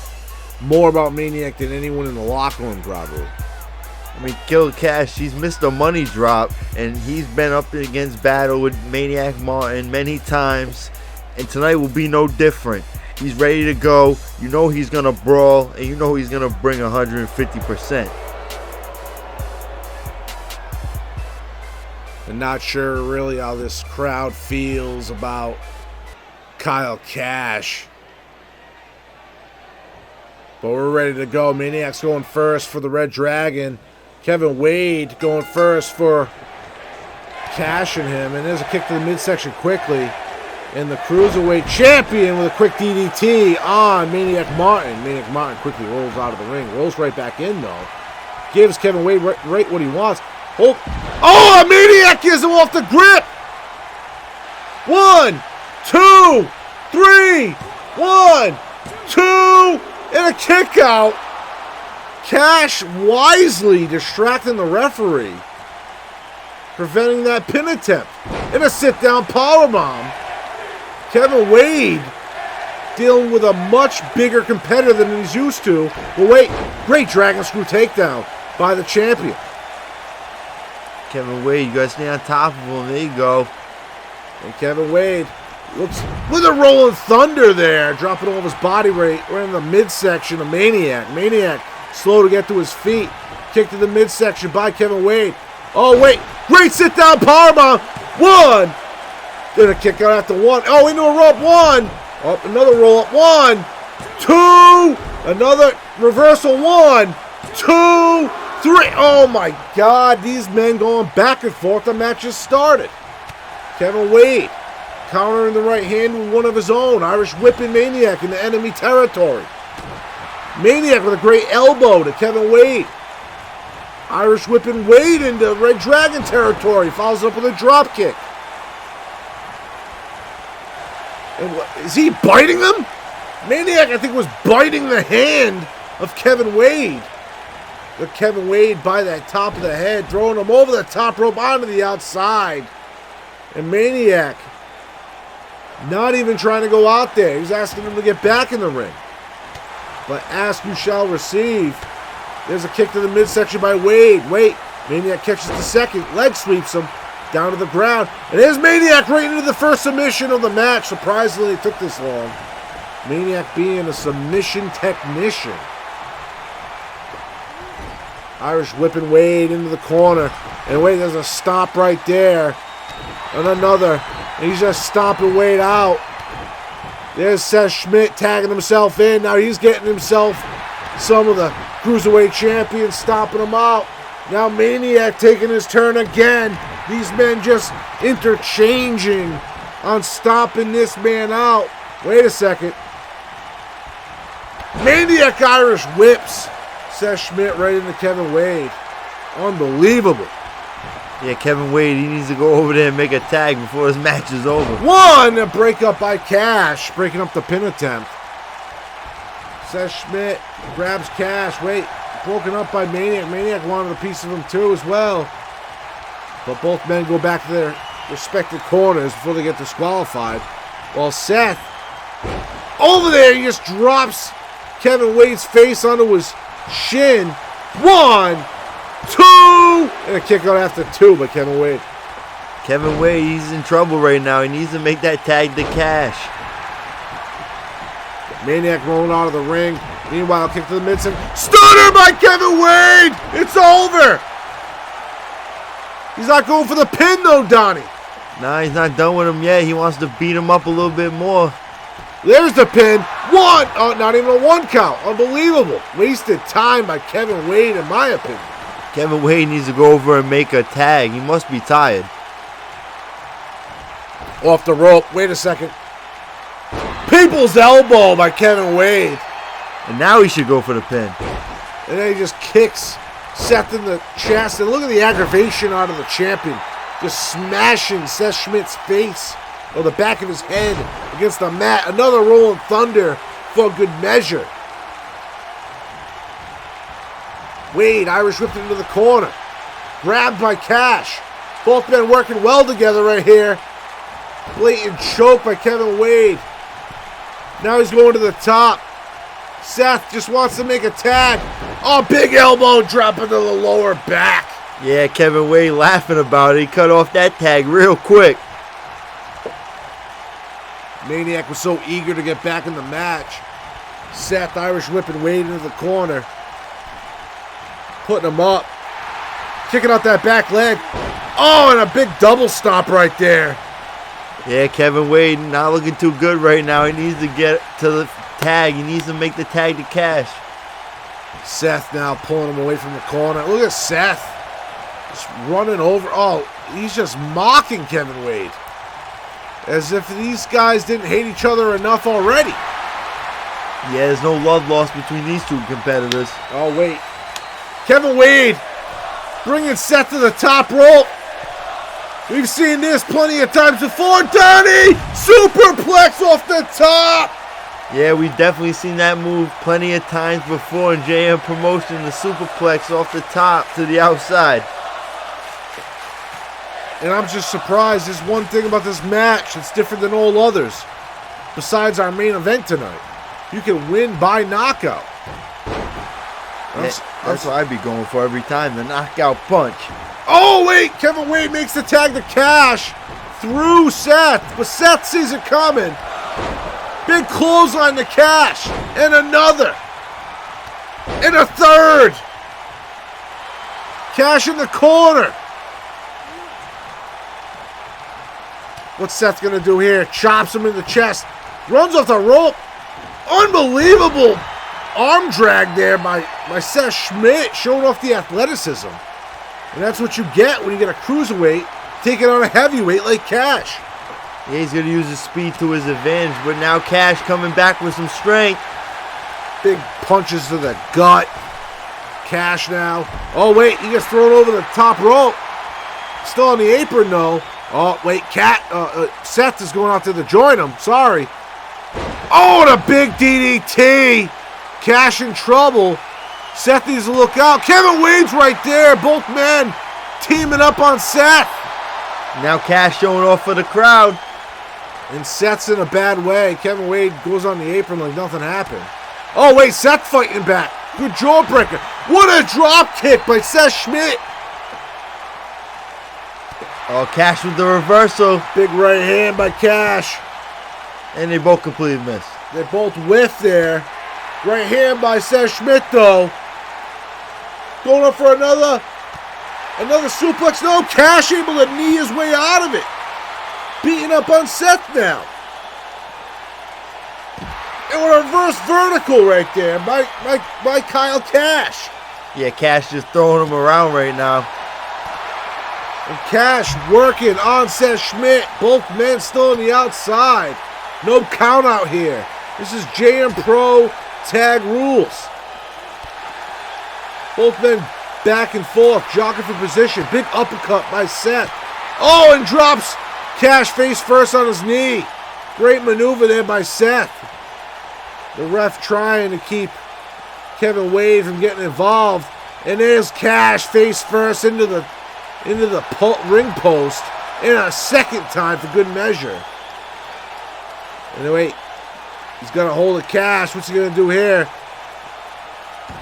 more about Maniac than anyone in the locker room, probably. I mean, Killer Cash, he's missed a money drop, and he's been up against battle with Maniac Martin many times, and tonight will be no different. He's ready to go. You know he's going to brawl, and you know he's going to bring 150%. I'm not sure really how this crowd feels about Kyle Cash. But we're ready to go. Maniac's going first for the Red Dragon. Kevin Wade going first for Cash and him. And there's a kick to the midsection quickly. And the Cruiserweight champion with a quick DDT on Maniac Martin. Maniac Martin quickly rolls out of the ring. Rolls right back in, though. Gives Kevin Wade right what he wants. Oh, Maniac gives him off the grip. 1, 2, 3. 1, 2. And a kick out. Cash wisely distracting the referee, preventing that pin attempt. And a sit-down powerbomb. Kevin Wade dealing with a much bigger competitor than he's used to. But wait, great Dragon Screw takedown by the champion. Kevin Wade, you got to stay on top of him. There you go. And Kevin Wade looks with a rolling thunder there, dropping all of his body weight. We're in the midsection of Maniac. Maniac slow to get to his feet. Kick to the midsection by Kevin Wade. Oh, wait. Great sit-down powerbomb. 1. Then a kick out after 1. Oh, into a rope. 1. Up, another roll-up. 1, 2. Another reversal. 1, 2, 3. Oh, my God. These men going back and forth. The match just started. Kevin Wade countering the right hand with one of his own. Irish whipping Maniac in the enemy territory. Maniac with a great elbow to Kevin Wade. Irish whipping Wade into Red Dragon territory. Follows up with a drop kick. And what, is he biting him? Maniac, I think, was biting the hand of Kevin Wade. But Kevin Wade by that top of the head, throwing him over the top rope onto the outside. And Maniac not even trying to go out there. He's asking him to get back in the ring. But ask you shall receive. There's a kick to the midsection by Wade. Wait, Maniac catches the second. Leg sweeps him down to the ground. And there's Maniac right into the first submission of the match. Surprisingly, it took this long. Maniac being a submission technician. Irish whipping Wade into the corner. And Wade, there's a stop right there. And another. And he's just stomping Wade out. There's Seth Schmidt tagging himself in. Now he's getting himself some of the Cruiserweight champions stomping them out. Now Maniac taking his turn again. These men just interchanging on stomping this man out. Wait a second. Maniac Irish whips Seth Schmidt right into Kevin Wade. Unbelievable. Yeah, Kevin Wade, he needs to go over there and make a tag before this match is over. One, a breakup by Cash, breaking up the pin attempt. Seth Schmidt grabs Cash. Wait, broken up by Maniac. Maniac wanted a piece of him too as well. But both men go back to their respective corners before they get disqualified. While Seth, over there, he just drops Kevin Wade's face onto his shin. 1, 2, and a kick out after 2 by Kevin Wade. Kevin Wade, he's in trouble right now. He needs to make that tag to Cash. Maniac rolling out of the ring. Meanwhile, kick to the midsection. Stunner by Kevin Wade! It's over! He's not going for the pin though, Donnie. Nah, he's not done with him yet. He wants to beat him up a little bit more. There's the pin. 1! Oh, not even a 1 count. Unbelievable. Wasted time by Kevin Wade, in my opinion. Kevin Wade needs to go over and make a tag. He must be tired. Off the rope. Wait a second. People's elbow by Kevin Wade. And now he should go for the pin. And then he just kicks Seth in the chest. And look at the aggravation out of the champion. Just smashing Seth Schmidt's face or the back of his head against the mat. Another rolling thunder for good measure. Wade, Irish whipped into the corner. Grabbed by Cash. Both men working well together right here. Blatant choke by Kevin Wade. Now he's going to the top. Seth just wants to make a tag. Oh, big elbow drop into the lower back. Yeah, Kevin Wade laughing about it. He cut off that tag real quick. Maniac was so eager to get back in the match. Seth Irish whipping Wade into the corner. Putting him up. Kicking out that back leg. Oh, and a big double stomp right there. Yeah, Kevin Wade not looking too good right now. He needs to get to the tag. He needs to make the tag to Cash. Seth now pulling him away from the corner. Look at Seth. Just running over. Oh, he's just mocking Kevin Wade. As if these guys didn't hate each other enough already. Yeah, there's no love lost between these two competitors. Oh, wait. Kevin Wade bringing Seth to the top rope. We've seen this plenty of times before. Donnie! Superplex off the top! Yeah, we've definitely seen that move plenty of times before in JM Promotion. The superplex off the top to the outside. And I'm just surprised. There's one thing about this match that's different than all others. Besides our main event tonight. You can win by knockout. That's what I'd be going for every time. The knockout punch. Oh, wait! Kevin Wade makes the tag to Cash through Seth. But Seth sees it coming. Big clothesline to Cash. And another. And a third. Cash in the corner. What's Seth going to do here? Chops him in the chest. Runs off the rope. Unbelievable arm drag there by Seth Schmidt. Showing off the athleticism. And that's what you get when you get a cruiserweight taking on a heavyweight like Cash. Yeah, he's going to use his speed to his advantage, but now Cash coming back with some strength. Big punches to the gut. Cash now. Oh, wait, he gets thrown over the top rope. Still on the apron, though. Oh, wait, Seth is going out there to join him. Sorry. Oh, and a big DDT. Cash in trouble. Seth needs to look out. Kevin Wade's right there. Both men teaming up on Seth. Now Cash showing off for the crowd. And Seth's in a bad way. Kevin Wade goes on the apron like nothing happened. Oh, wait, Seth fighting back. Good jawbreaker. What a drop kick by Seth Schmidt. Oh, Cash with the reversal. Big right hand by Cash. And they both completely missed. They both whiffed there. Right hand by Seth Schmidt, though. Going up for another suplex. No, Cash able to knee his way out of it. Beating up on Seth now. And a reverse vertical right there by Kyle Cash. Yeah, Cash just throwing him around right now. And Cash working on Seth Schmidt. Both men still on the outside. No count out here. This is JMPro tag rules. Both men back and forth, jockeying for position. Big uppercut by Seth. Oh, and drops Cash face first on his knee. Great maneuver there by Seth. The ref trying to keep Kevin Wade from getting involved. And there's Cash face first into the ring post. And a second time for good measure. Anyway, he's got a hold of Cash. What's he going to do here?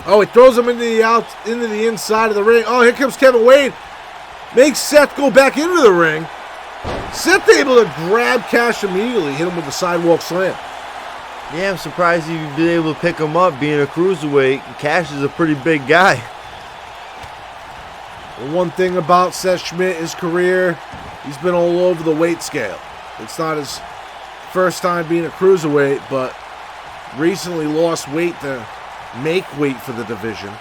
Oh, he throws him into the inside of the ring. Oh, here comes Kevin Wade. Makes Seth go back into the ring. Seth able to grab Cash immediately. Hit him with the sidewalk slam. Yeah, I'm surprised you've been able to pick him up being a cruiserweight. Cash is a pretty big guy. The one thing about Seth Schmidt, his career, he's been all over the weight scale. It's not his first time being a cruiserweight, but recently lost weight to make weight for the division.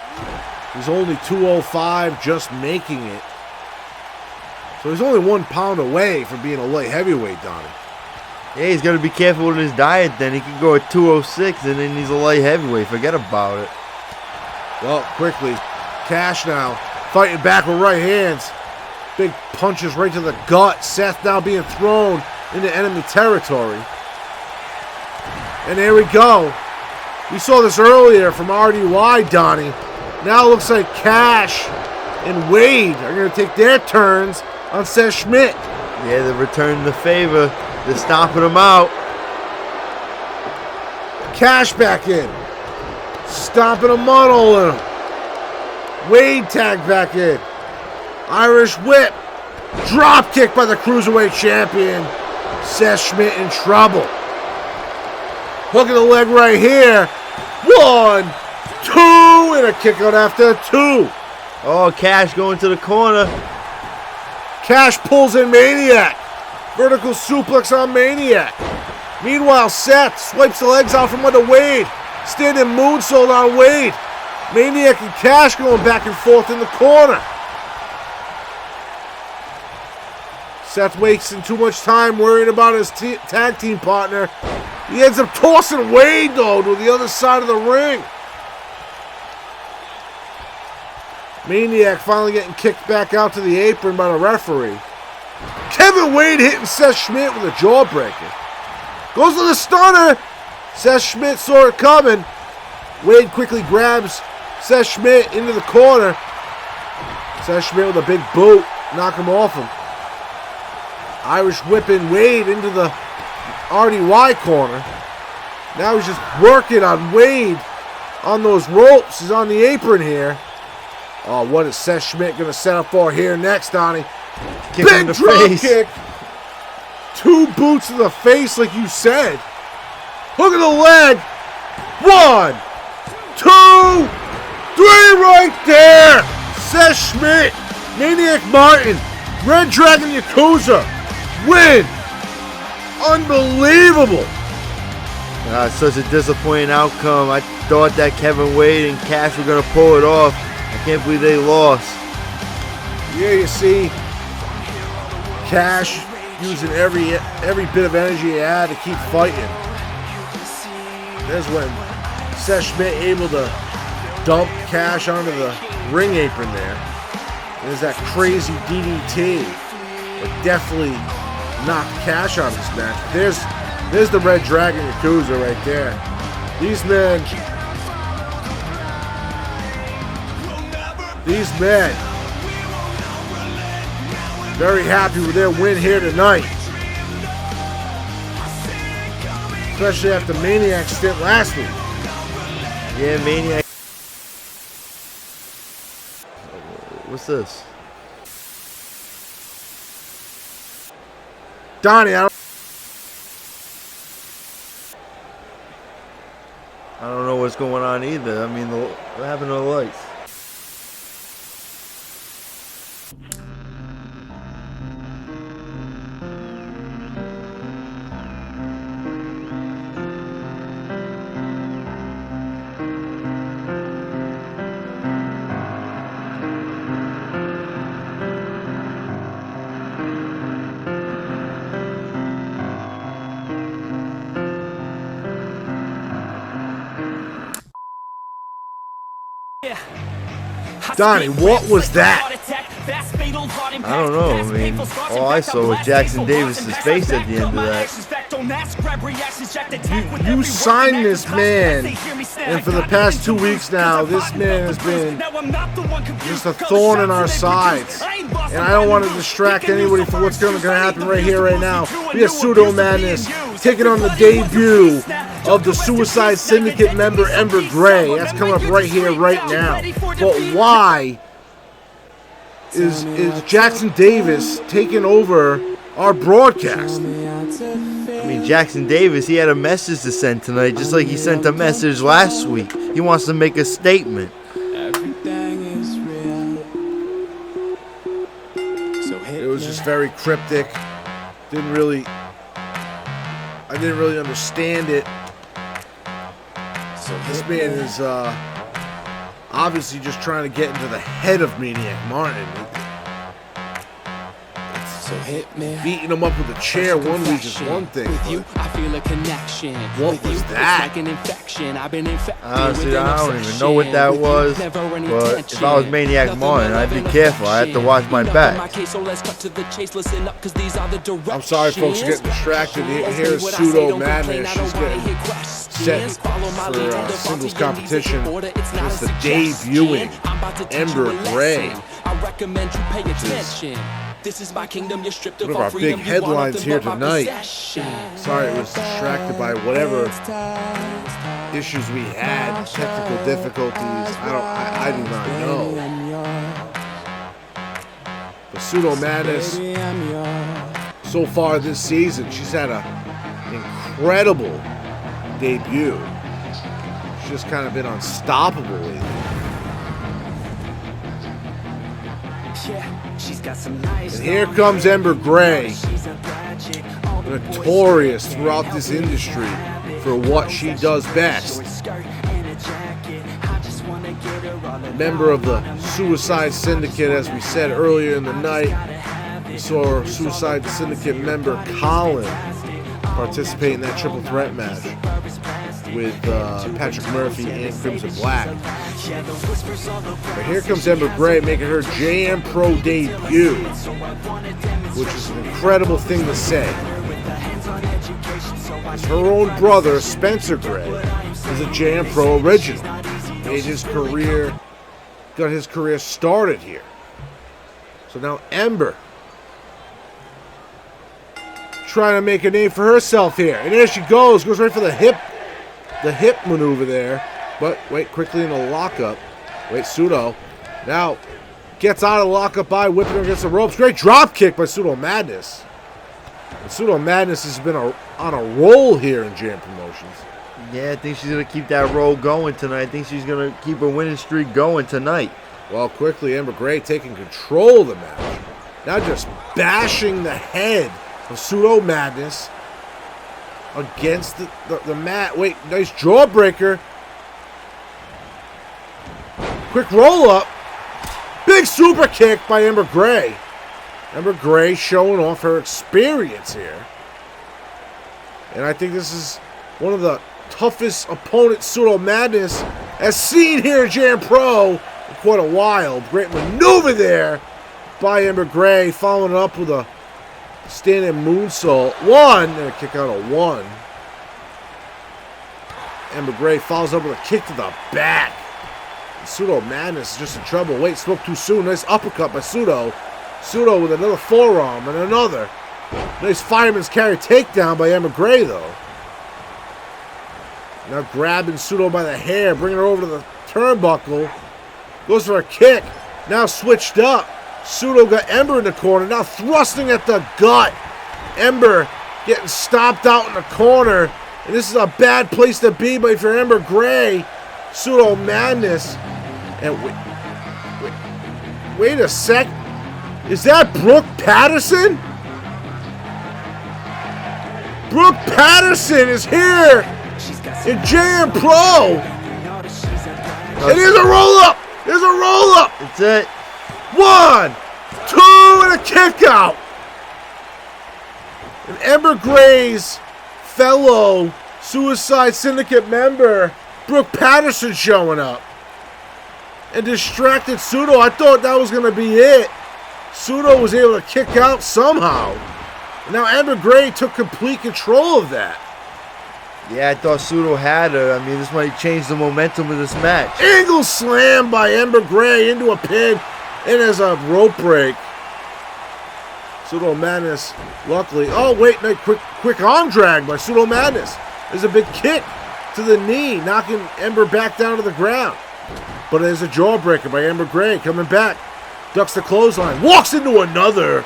He's only 205, just making it. So he's only 1 pound away from being a light heavyweight, Donnie. Yeah, he's got to be careful with his diet then. He could go at 206 and then he's a light heavyweight. Forget about it. Well, quickly, Cash now fighting back with right hands. Big punches right to the gut. Seth now being thrown into enemy territory. And there we go. We saw this earlier from RDY, Donnie. Now it looks like Cash and Wade are going to take their turns on Seth Schmidt. Yeah, they're returning the favor. They're stomping him out. Cash back in. Stomping a muddle in him. Wade tagged back in. Irish whip. Drop kick by the Cruiserweight champion. Seth Schmidt in trouble. Hook of the leg right here. 1, 2, and a kick out after 2. Oh, Cash going to the corner. Cash pulls in Maniac. Vertical suplex on Maniac. Meanwhile, Seth swipes the legs out from under Wade. Standing moonsault on Wade. Maniac and Cash going back and forth in the corner. Seth wasting too much time worrying about his tag team partner. He ends up tossing Wade, though, to the other side of the ring. Maniac finally getting kicked back out to the apron by the referee. Kevin Wade hitting Seth Schmidt with a jawbreaker. Goes to the stunner. Seth Schmidt saw it coming. Wade quickly grabs Seth Schmidt into the corner. Seth Schmidt with a big boot. Knock him off him. Irish whipping Wade into the RDY corner. Now he's just working on Wade on those ropes. He's on the apron here. Oh, what is Seth Schmidt going to set up for here next, Donnie? Kick Big in the drop face. kick. 2 boots to the face, like you said. Hook of the leg. 1, 2, 3 right there. Seth Schmidt, Maniac Martin, Red Dragon Yakuza win. Unbelievable. Such a disappointing outcome. I thought that Kevin Wade and Cash were going to pull it off. I can't believe they lost. Here you see Cash using every bit of energy he had to keep fighting. There's when Seth Schmidt able to dump Cash onto the ring apron there. There's that crazy DDT that definitely knocked Cash out of this match. There's the Red Dragon Yakuza right there. These men, very happy with their win here tonight. Especially after Maniac's stint last week. Yeah, Maniac. What's this? Donnie, I don't know what's going on either. I mean, what happened to the lights? Donnie, what was that? I don't know. I mean, all I saw was Jackson Davis's face at the end of that. You signed this man, and for the past 2 weeks now, this man has been just a thorn in our sides. And I don't want to distract anybody from what's going to happen right here, right now. We have Pseudo Madness taking on the debut of the Suicide Syndicate member Ember Gray. That's coming up right here, right now. But why is Jackson Davis taking over our broadcast? I mean, Jackson Davis, he had a message to send tonight, just like he sent a message last week. He wants to make a statement. It was just very cryptic. I didn't really understand it. This man is obviously just trying to get into the head of Maniac Martin. Beating him up with a chair one week is one thing. What was that? Honestly, I don't even know what that was. But if I was Maniac Martin, I'd be careful. I had to watch my back. I'm sorry, folks, getting distracted. Here's Pseudo Madness. She's getting set for singles competition. It's the debuting Ember Gray. This is my kingdom, you're stripped one of our big headlines here tonight. Sorry, it was distracted by whatever issues we had, technical difficulties. I do not know. But Pseudo Madness, so far this season, she's had an incredible debut. She's just kind of been unstoppable lately. And here comes Ember Gray, notorious throughout this industry for what she does best. Member of the Suicide Syndicate, as we said earlier in the night. We saw Suicide Syndicate member Colin participate in that triple threat match with Patrick Murphy and Crimson Black. But here comes Ember Gray making her JMPro debut, which is an incredible thing to say. As her own brother, Spencer Gray, is a JMPro original. Got his career started here. So now Ember trying to make a name for herself here. And there she goes right for the hip maneuver there. But wait, quickly in the lockup. Wait, Pseudo now gets out of the lockup by whipping her against the ropes. Great drop kick by Pseudo Madness. And Pseudo Madness has been on a roll here in JM Promotions. Yeah, I think she's going to keep that roll going tonight. I think she's going to keep her winning streak going tonight. Well, quickly, Ember Gray taking control of the match. Now just bashing the head of Pseudo Madness against the mat. Wait, nice jawbreaker. Quick roll up. Big super kick by Ember Gray. Ember Gray showing off her experience here. And I think this is one of the toughest opponents Pseudo Madness has seen here in JMPro in quite a while. Great maneuver there by Ember Gray, following it up with a standing moonsault. One, and a kick out of one. Ember Gray follows up with a kick to the back. Pseudo Madness is just in trouble. Wait, spoke too soon. Nice uppercut by Pseudo. Pseudo with another forearm and another. Nice fireman's carry takedown by Ember Gray, though. Now grabbing Pseudo by the hair, bringing her over to the turnbuckle. Goes for a kick. Now switched up. Pseudo got Ember in the corner. Now thrusting at the gut. Ember getting stomped out in the corner. And this is a bad place to be, but if you're Ember Gray, Pseudo Madness. And wait a sec. Is that Brooke Patterson? Brooke Patterson is here in JMPro. And there's a roll-up. There's a roll-up. That's it. 1, 2, and a kick out. And Ember Gray's fellow Suicide Syndicate member, Brooke Patterson, showing up. and distracted Pseudo. I thought that was going to be it. Pseudo was able to kick out somehow. Now Ember Gray took complete control of that. Yeah, I thought Pseudo had her. I mean, this might change the momentum of this match. Angle slam by Ember Gray into a pin and as a rope break. Pseudo Madness, luckily. Oh, wait, no, quick arm drag by Pseudo Madness. There's a big kick to the knee, knocking Ember back down to the ground. But there's a jawbreaker by Ember Gray coming back. Ducks the clothesline. Walks into another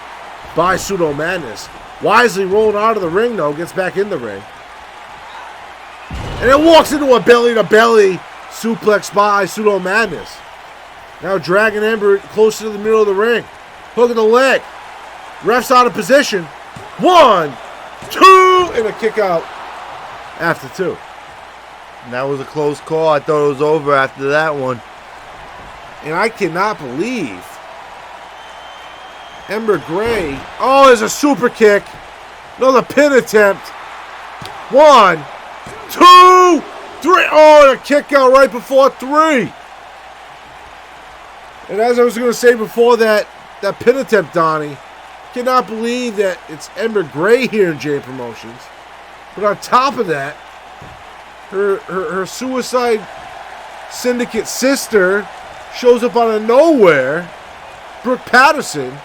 by Pseudo Madness. Wisely rolling out of the ring, though. Gets back in the ring. And it walks into a belly-to-belly suplex by Pseudo Madness. Now dragging Ember closer to the middle of the ring. Hook of the leg. Ref's out of position. 1, 2, and a kick out after 2. And that was a close call. I thought it was over after that one. And I cannot believe Ember Gray. Oh, there's a super kick. Another pin attempt. 1, 2, 3. Oh, and a kick out right before 3. And as I was going to say before that pin attempt, Donnie, cannot believe that it's Ember Gray here in J Promotions. But on top of that, her Suicide Syndicate sister shows up out of nowhere, Brooke Patterson,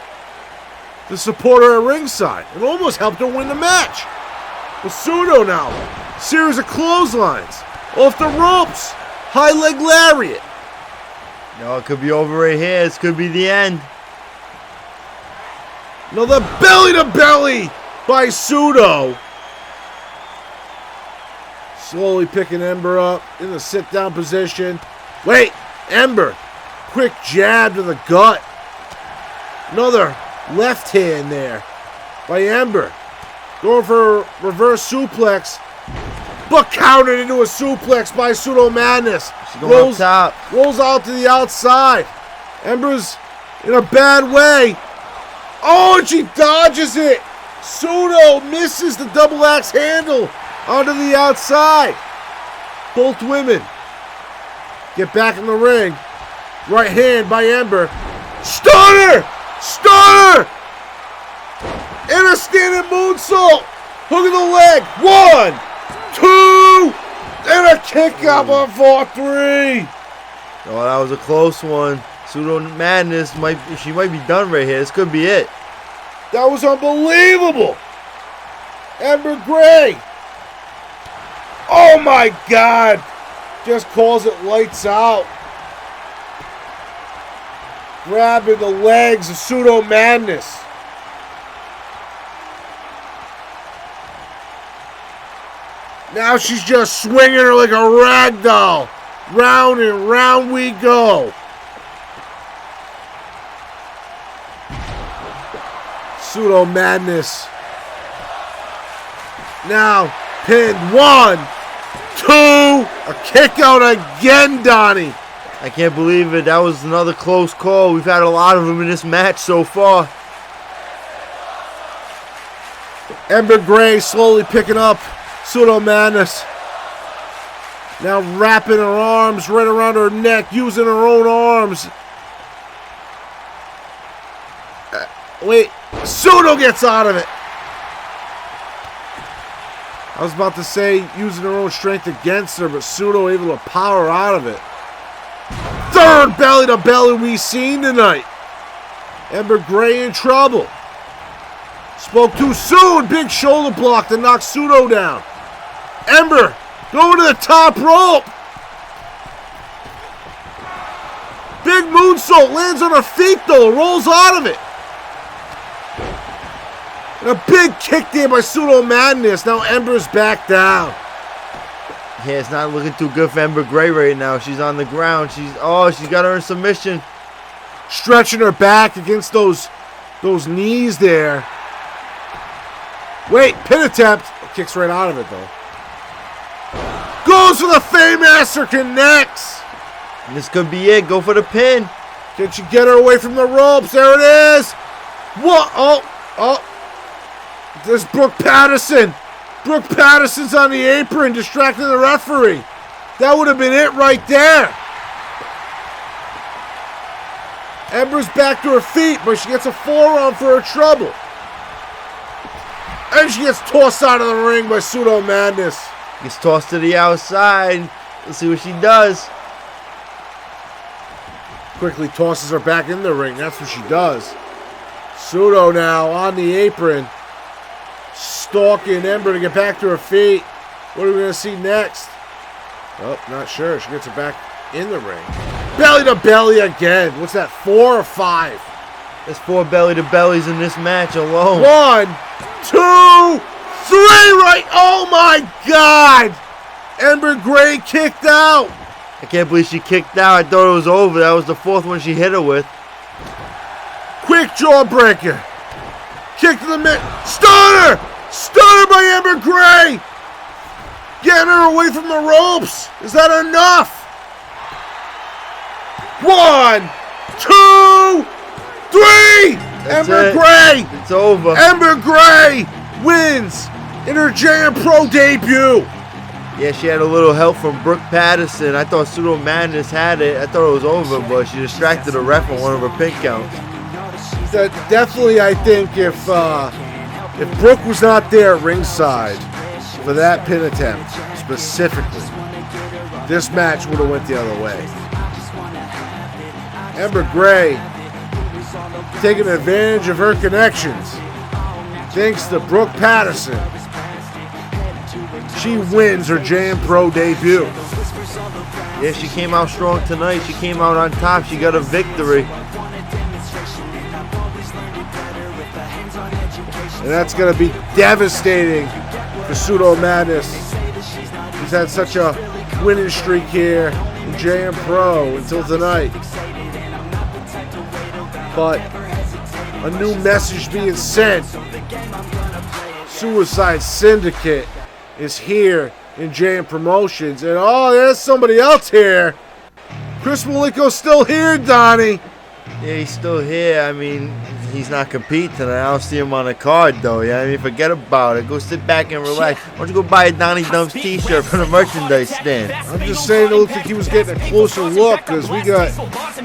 to support her at ringside. It almost helped her win the match. But Pseudo now, series of clotheslines, off the ropes, high leg lariat. No, it could be over right here. This could be the end. Another belly-to-belly by Pseudo. Slowly picking Ember up in the sit-down position. Wait, Ember. Quick jab to the gut. Another left hand there by Ember. Going for a reverse suplex. But countered into a suplex by Pseudo Madness. She's going up top. Rolls out to the outside. Ember's in a bad way. Oh, and she dodges it. Pseudo misses the double axe handle onto the outside. Both women get back in the ring. Right hand by Ember. Stunner! Stunner! And a standing moonsault. Hook of the leg. 1, 2, and a kick out on 4-3. Oh, that was a close one. Pseudo Madness might be done right here. This could be it. That was unbelievable. Ember Gray. Oh my God. Just calls it lights out. Grabbing the legs of Pseudo Madness. Now she's just swinging her like a rag doll. Round and round we go. Pseudo Madness. Now pinned. 1, 2. A kick out again, Donnie. I can't believe it. That was another close call. We've had a lot of them in this match so far. Ember Gray slowly picking up Pseudo Madness. Now wrapping her arms right around her neck, using her own arms. Wait, Pseudo gets out of it. I was about to say using her own strength against her, but Pseudo able to power out of it. Third belly-to-belly we've seen tonight. Ember Gray in trouble. Spoke too soon. Big shoulder block to knock Pseudo down. Ember going to the top rope. Big moonsault lands on her feet though. Rolls out of it. And a big kick there by Pseudo Madness. Now Ember's back down. Yeah, it's not looking too good for Ember Gray right now. She's on the ground. She's got her in submission. Stretching her back against those knees there. Wait, pin attempt. Kicks right out of it though. Goes for the Faymaster, connects. And this could be it. Go for the pin. Can she get her away from the ropes? There it is. What? Oh. There's Brooke Patterson. Brooke Patterson's on the apron, distracting the referee. That would have been it right there. Ember's back to her feet, but she gets a forearm for her trouble. And she gets tossed out of the ring by Pseudo Madness. Gets tossed to the outside. Let's see what she does. Quickly tosses her back in the ring. That's what she does. Pseudo now on the apron. Stalking Ember to get back to her feet. What are we going to see next? Oh, not sure. She gets her back in the ring. Belly to belly again. What's that, 4 or 5? There's 4 belly to bellies in this match alone. 1, 2, 3, right? Oh my God! Ember Gray kicked out. I can't believe she kicked out. I thought it was over. That was the 4th one she hit her with. Quick jawbreaker. Kick to the mid. Stunner! Stunner by Ember Gray! Getting her away from the ropes. Is that enough? 1, 2, 3! That's Ember it. Gray! It's over. Ember Gray wins in her JMPro debut. Yeah, she had a little help from Brooke Patterson. I thought Pseudo Madness had it. I thought it was over, but she distracted the ref on one of her pin counts. That definitely, I think, if Brooke was not there at ringside for that pin attempt specifically, this match would have went the other way. Ember Gray taking advantage of her connections. Thanks to Brooke Patterson, she wins her JMPro debut. Yeah, she came out strong tonight. She came out on top. She got a victory. And that's going to be devastating for Pseudo Madness. He's had such a winning streak here in JMPro until tonight. But a new message being sent. Suicide Syndicate is here in JM Promotions. And oh, there's somebody else here. Chris Malenko's still here, Donnie. Yeah, he's still here. I mean, he's not competing tonight. I don't see him on the card, though. Yeah, I mean, forget about it. Go sit back and relax. Why don't you go buy a Donnie Dumps t-shirt from the merchandise stand? I'm just saying it looked like he was getting a closer look because we got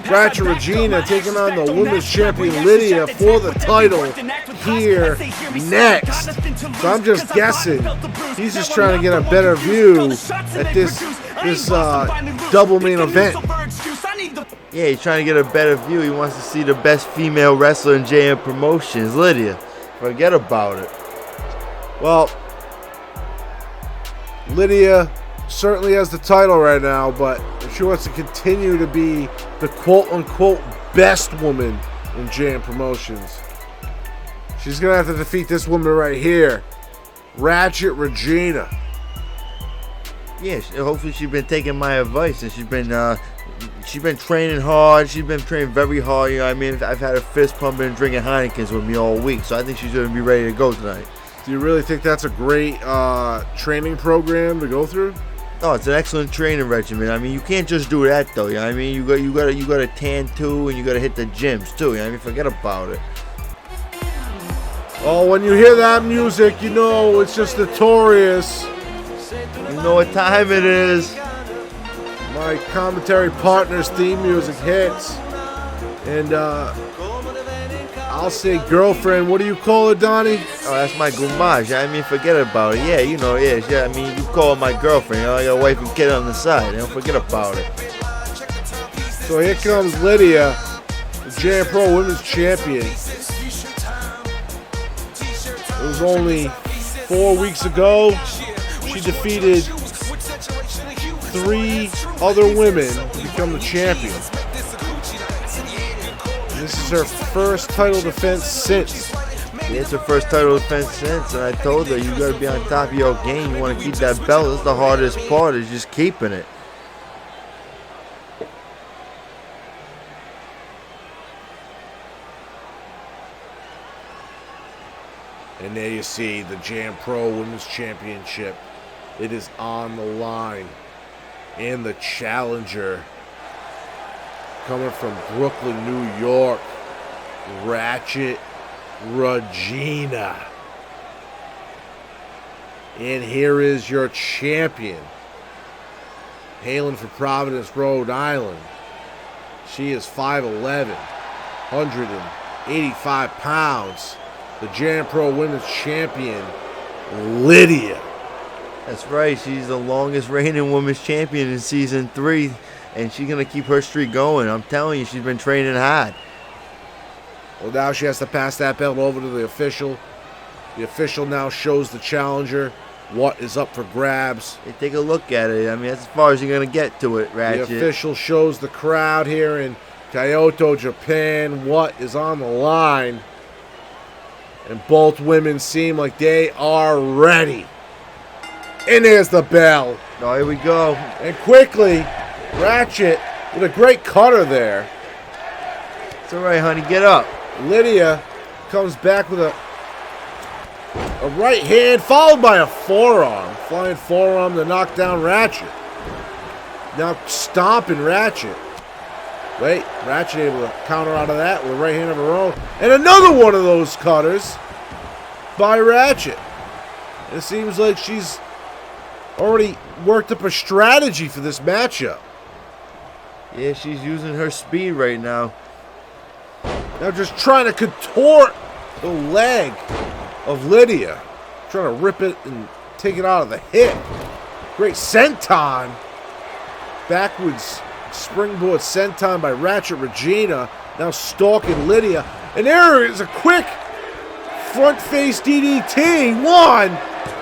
Ratchet Regina taking on the women's champion Lydia for the title here next. So I'm just guessing he's just trying to get a better view at this double main event. Yeah, he's trying to get a better view. He wants to see the best female wrestler in JM Promotions, Lydia. Forget about it. Well, Lydia certainly has the title right now, but if she wants to continue to be the quote-unquote best woman in JM Promotions, she's going to have to defeat this woman right here, Ratchet Regina. Yeah, hopefully she's been taking my advice, and she's been training hard. She's been training very hard. You know what I mean? I've had a fist pumping and drinking Heinekens with me all week, so I think she's going to be ready to go tonight. Do you really think that's a great training program to go through? Oh, it's an excellent training regimen. I mean, you can't just do that though. You know what I mean? You got to tan too, and you got to hit the gyms too. You know what I mean? Forget about it. Oh, when you hear that music, you know it's just notorious. You know what time it is. My commentary partner's theme music hits. And I'll say girlfriend. What do you call it, Donnie? Oh, that's my gumage. I mean, forget about it. Yeah, you know, yeah. I mean, you call her my girlfriend. You know, I got a wife and kid on the side. You know, forget about it. So here comes Lydia, the JMPro Women's Champion. It was only 4 weeks ago. She defeated 3 other women to become the champion. This is her first title defense since. Yeah, it's her first title defense since, and I told her, you got to be on top of your game. You want to keep that belt. That's the hardest part, is just keeping it. And there you see the JMPro Women's Championship. It is on the line. And the challenger, coming from Brooklyn, New York, Ratchet Regina. And here is your champion, hailing from Providence, Rhode Island. She is 5'11", 185 pounds, the JMPro Women's Champion, Lydia. That's right. She's the longest reigning women's champion in Season 3, and she's going to keep her streak going. I'm telling you, she's been training hard. Well, now she has to pass that belt over to the official. The official now shows the challenger what is up for grabs. Hey, take a look at it. I mean, that's as far as you're going to get to it, Ratchet. The official shows the crowd here in Kyoto, Japan, what is on the line. And both women seem like they are ready. And there's the bell. Oh, here we go. And quickly, Ratchet with a great cutter there. It's all right, honey. Get up. Lydia comes back with a right hand followed by a forearm. Flying forearm to knock down Ratchet. Now stomping Ratchet. Wait, Ratchet able to counter out of that with a right hand of her own. And another one of those cutters by Ratchet. It seems like she's already worked up a strategy for this matchup. Yeah, she's using her speed right now. Now just trying to contort the leg of Lydia. Trying to rip it and take it out of the hip. Great senton. Backwards springboard senton by Ratchet Regina. Now stalking Lydia. And there is a quick front face DDT. 1,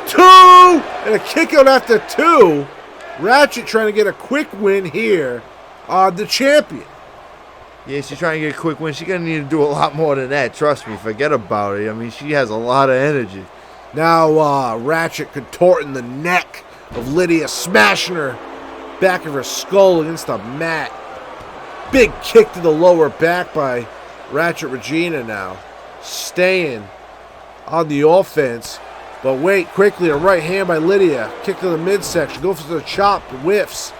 2, and a kick out after 2. Ratchet trying to get a quick win here on the champion. Yeah, she's trying to get a quick win. She's going to need to do a lot more than that. Trust me, forget about it. I mean, she has a lot of energy. Now Ratchet contorting the neck of Lydia, smashing her back of her skull against the mat. Big kick to the lower back by Ratchet Regina now. Staying on the offense. But wait, quickly, a right hand by Lydia. Kick to the midsection. Goes for the chop. Whiffs.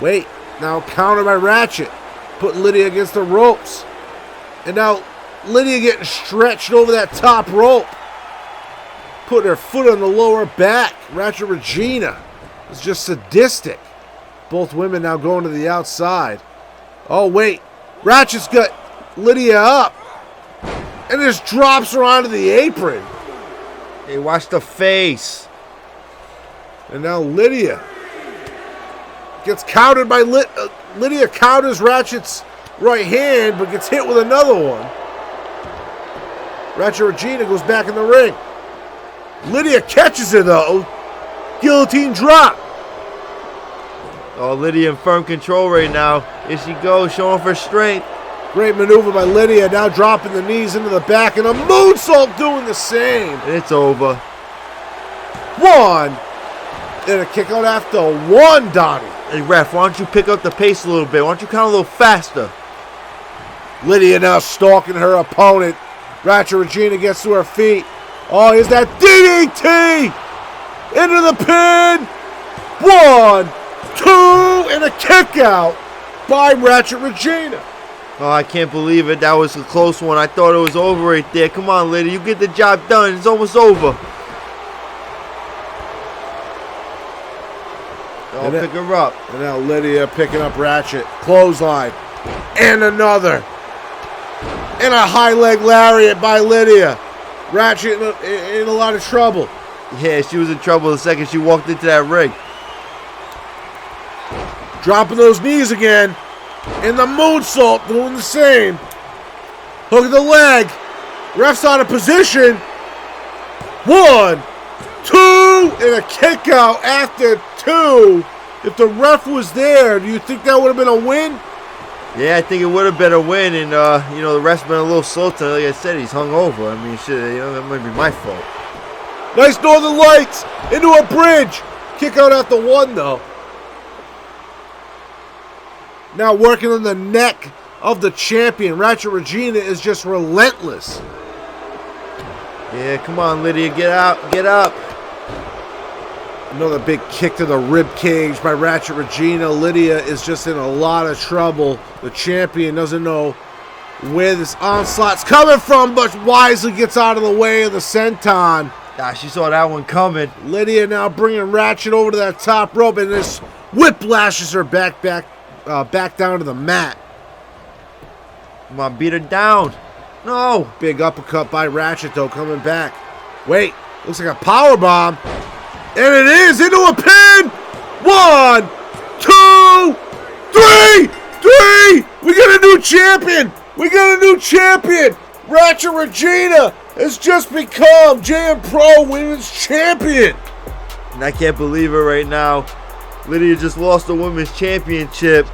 Wait, now counter by Ratchet. Putting Lydia against the ropes. And now Lydia getting stretched over that top rope. Putting her foot on the lower back. Ratchet Regina is just sadistic. Both women now going to the outside. Oh, wait. Ratchet's got Lydia up. And just drops her onto the apron. Hey, watch the face. And now Lydia gets countered by Lydia counters Ratchet's right hand, but gets hit with another one. Ratchet Regina goes back in the ring. Lydia catches her though. Guillotine drop. Oh, Lydia in firm control right now. Here she goes, showing off her strength. Great maneuver by Lydia, now dropping the knees into the back, and a moonsault doing the same. And it's over. 1, and a kick out after 1, Donnie. Hey, ref, why don't you pick up the pace a little bit? Why don't you count a little faster? Lydia now stalking her opponent. Ratchet Regina gets to her feet. Oh, here's that DDT! Into the pin! 1, 2, and a kick out by Ratchet Regina. Oh, I can't believe it. That was a close one. I thought it was over right there. Come on, Lydia. You get the job done. It's almost over. Oh, pick her up. And now Lydia picking up Ratchet. Clothesline. And another. And a high leg lariat by Lydia. Ratchet in a lot of trouble. Yeah, she was in trouble the second she walked into that ring. Dropping those knees again. And the moonsault doing the same. Hook of the leg. Ref's out of position. 1, 2, and a kick out after 2. If the ref was there, do you think that would have been a win? Yeah, I think it would have been a win, and the ref's been a little slow tonight. Like I said, he's hung over. I mean, shit, that might be my fault. Nice Northern Lights into a bridge. Kick out after 1 though. Now working on the neck of the champion. Ratchet Regina is just relentless. Yeah, come on, Lydia, get out, get up. Another big kick to the rib cage by Ratchet Regina. Lydia is just in a lot of trouble. The champion doesn't know where this onslaught's coming from, but wisely gets out of the way of the senton. Ah, she saw that one coming. Lydia now bringing Ratchet over to that top rope, and this whiplashes her back down to the mat. Come on, beat her down. No. Big uppercut by Ratchet, though, coming back. Wait, looks like a power bomb. And it is into a pin. 1, 2, 3. We got a new champion. Ratchet Regina has just become JMPro Women's Champion. And I can't believe it right now. Lydia just lost the Women's Championship.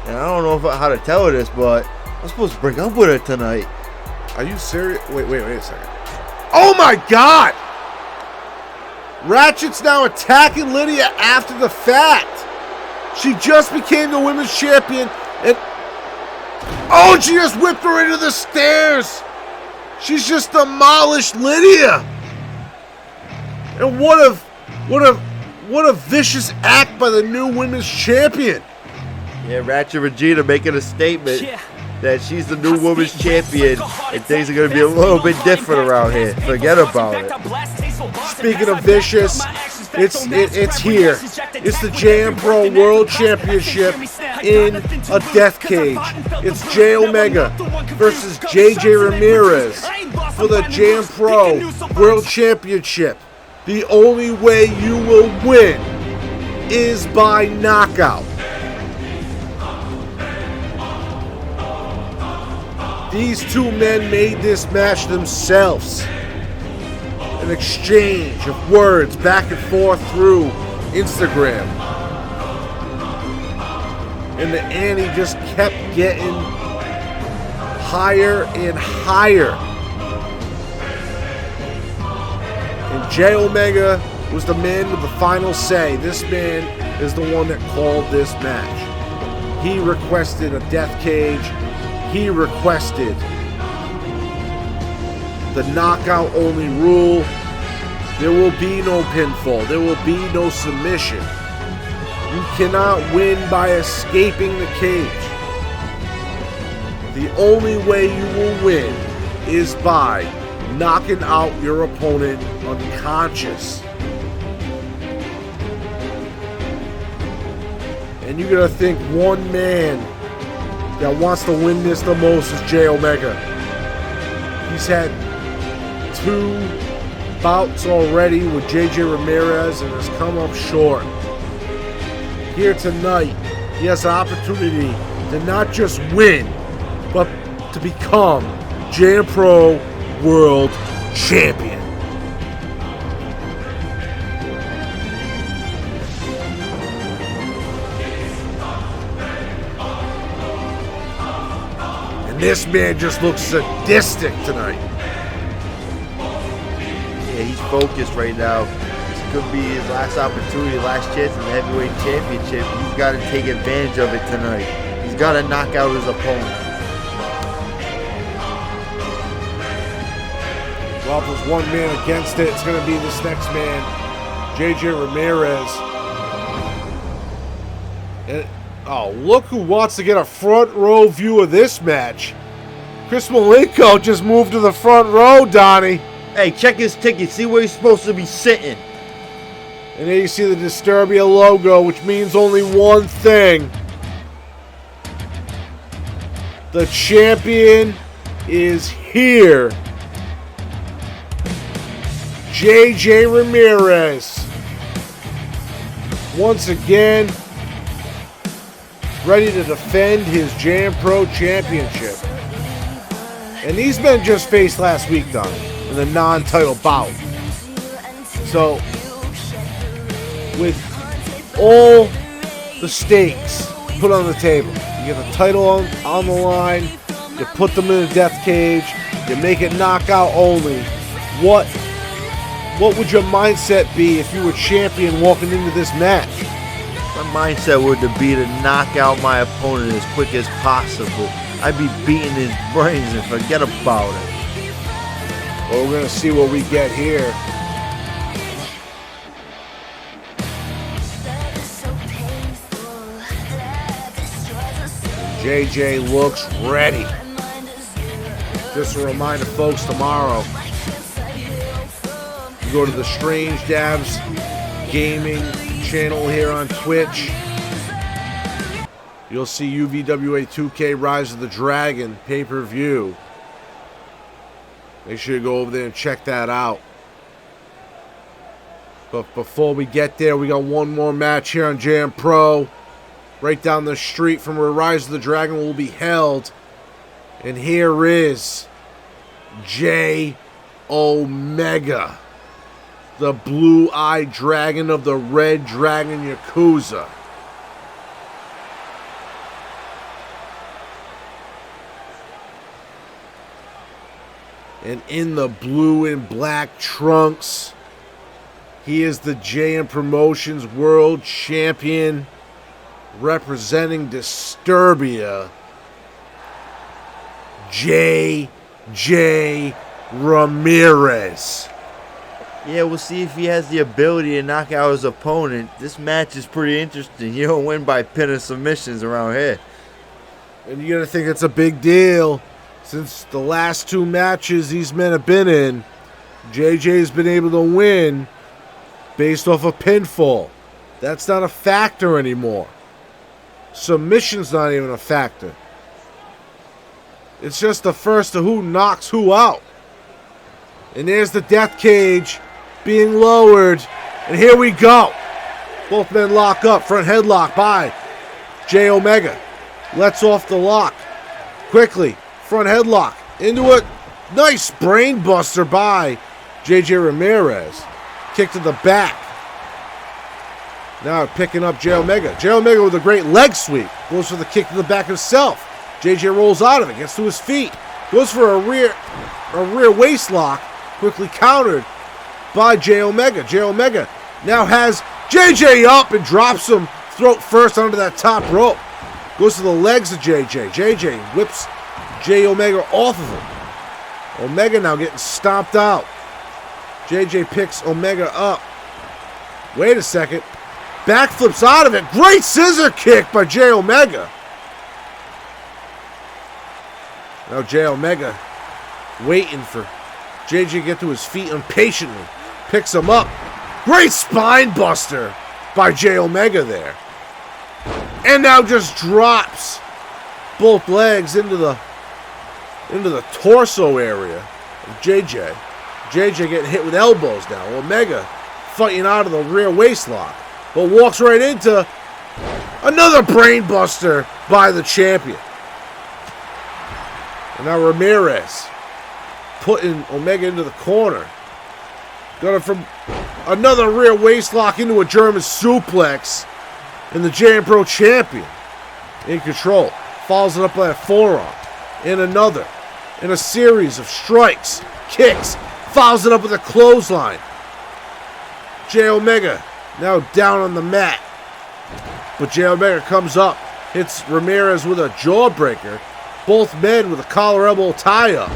And I don't know how to tell her this, but I'm supposed to break up with her tonight. Are you serious? Wait a second. Oh my God! Ratchet's now attacking Lydia after the fact. She just became the Women's Champion, and oh, she just whipped her into the stairs. She's just demolished Lydia. And what a vicious act by the new Women's Champion. Yeah, Ratchet Regina making a statement that she's the new Women's Champion, and things are going to be a little bit different around here. Forget about it. Speaking of vicious, it's here. It's the JMPro World Championship in a death cage. It's J Omega versus JJ Ramirez for the JMPro World Championship. The only way you will win is by knockout. These two men made this match themselves. An exchange of words back and forth through Instagram. And the ante just kept getting higher and higher. And J Omega was the man with the final say. This man is the one that called this match. He requested a death cage. He requested the knockout only rule. There will be no pinfall. There will be no submission. You cannot win by escaping the cage. The only way you will win is by knocking out your opponent unconscious. And you gotta think one man that wants to win this the most is J Omega. He's had 2 bouts already with JJ Ramirez and has come up short. Here tonight, he has an opportunity to not just win, but to become JMPro World Champion. And this man just looks sadistic tonight. Yeah, he's focused right now. This could be his last opportunity, last chance in the heavyweight championship. He's got to take advantage of it tonight. He's got to knock out his opponent. Well, if there's one man against it, it's going to be this next man, JJ Ramirez. And, oh, look who wants to get a front row view of this match. Chris Malenko just moved to the front row, Donnie. Hey, check his ticket. See where he's supposed to be sitting. And there you see the Disturbia logo, which means only one thing. The champion is here. JJ Ramirez. Once again, ready to defend his JMPro championship. And these men just faced last week, Don, in the non-title bout. So, with all the stakes put on the table, you get the title on the line, you put them in a death cage, you make it knockout only. What would your mindset be if you were champion walking into this match? My mindset would be to knock out my opponent as quick as possible. I'd be beating his brains and forget about it. Well, we're going to see what we get here. JJ looks ready. Just a reminder, folks, tomorrow, you go to the Strange Dabs Gaming channel here on Twitch. You'll see UVWA 2K Rise of the Dragon pay-per-view. Make sure you go over there and check that out. But before we get there, we got one more match here on JMPro. Right down the street from where Rise of the Dragon will be held. And here is J Omega, the blue-eyed dragon of the Red Dragon Yakuza. And in the blue and black trunks, he is the JM Promotions World Champion, representing Disturbia, J.J. Ramirez. Yeah, we'll see if he has the ability to knock out his opponent. This match is pretty interesting. You don't win by pin and submissions around here. And you gotta think it's a big deal. Since the last two matches these men have been in, JJ's been able to win based off a pinfall. That's not a factor anymore. Submission's not even a factor. It's just the first of who knocks who out. And there's the death cage being lowered. And here we go. Both men lock up. Front headlock by J Omega. Lets off the lock. Quickly. Front headlock. Into a nice brain buster by JJ Ramirez. Kick to the back. Now picking up J Omega. J Omega with a great leg sweep. Goes for the kick to the back himself. JJ rolls out of it. Gets to his feet. Goes for a rear waist lock. Quickly countered by J Omega. J Omega now has JJ up and drops him throat first onto that top rope. Goes to the legs of JJ. JJ whips J Omega off of him. Omega now getting stomped out. JJ picks Omega up. Wait a second. Backflips out of it. Great scissor kick by J Omega. Now J Omega waiting for JJ to get to his feet impatiently. Picks him up. Great spine buster by J Omega there. And now just drops both legs into the torso area of JJ. JJ getting hit with elbows now. Omega fighting out of the rear waist lock. But walks right into another brain buster by the champion. And now Ramirez putting Omega into the corner. Got it from another rear waist lock into a German suplex. And the JMPro champion in control. Follows it up by a forearm. And another. In a series of strikes, kicks. Follows it up with a clothesline. J Omega now down on the mat. But J Omega comes up. Hits Ramirez with a jawbreaker. Both men with a collar elbow tie-up.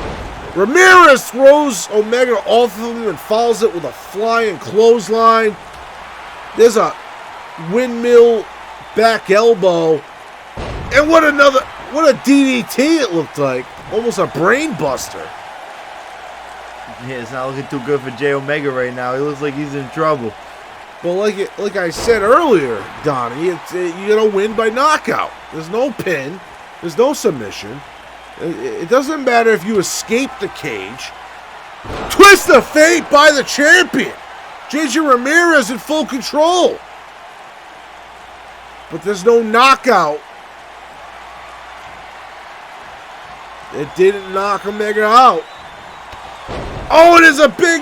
Ramirez throws Omega off of him and follows it with a flying clothesline. There's a windmill back elbow. And what a DDT it looked like. Almost a brain buster. Yeah, it's not looking too good for J Omega right now. He looks like he's in trouble. Well, like I said earlier, Donnie, you're going to win by knockout. There's no pin. There's no submission. It doesn't matter if you escape the cage. Twist of fate by the champion. JJ Ramirez in full control. But there's no knockout. It didn't knock Omega out. Oh, it is a big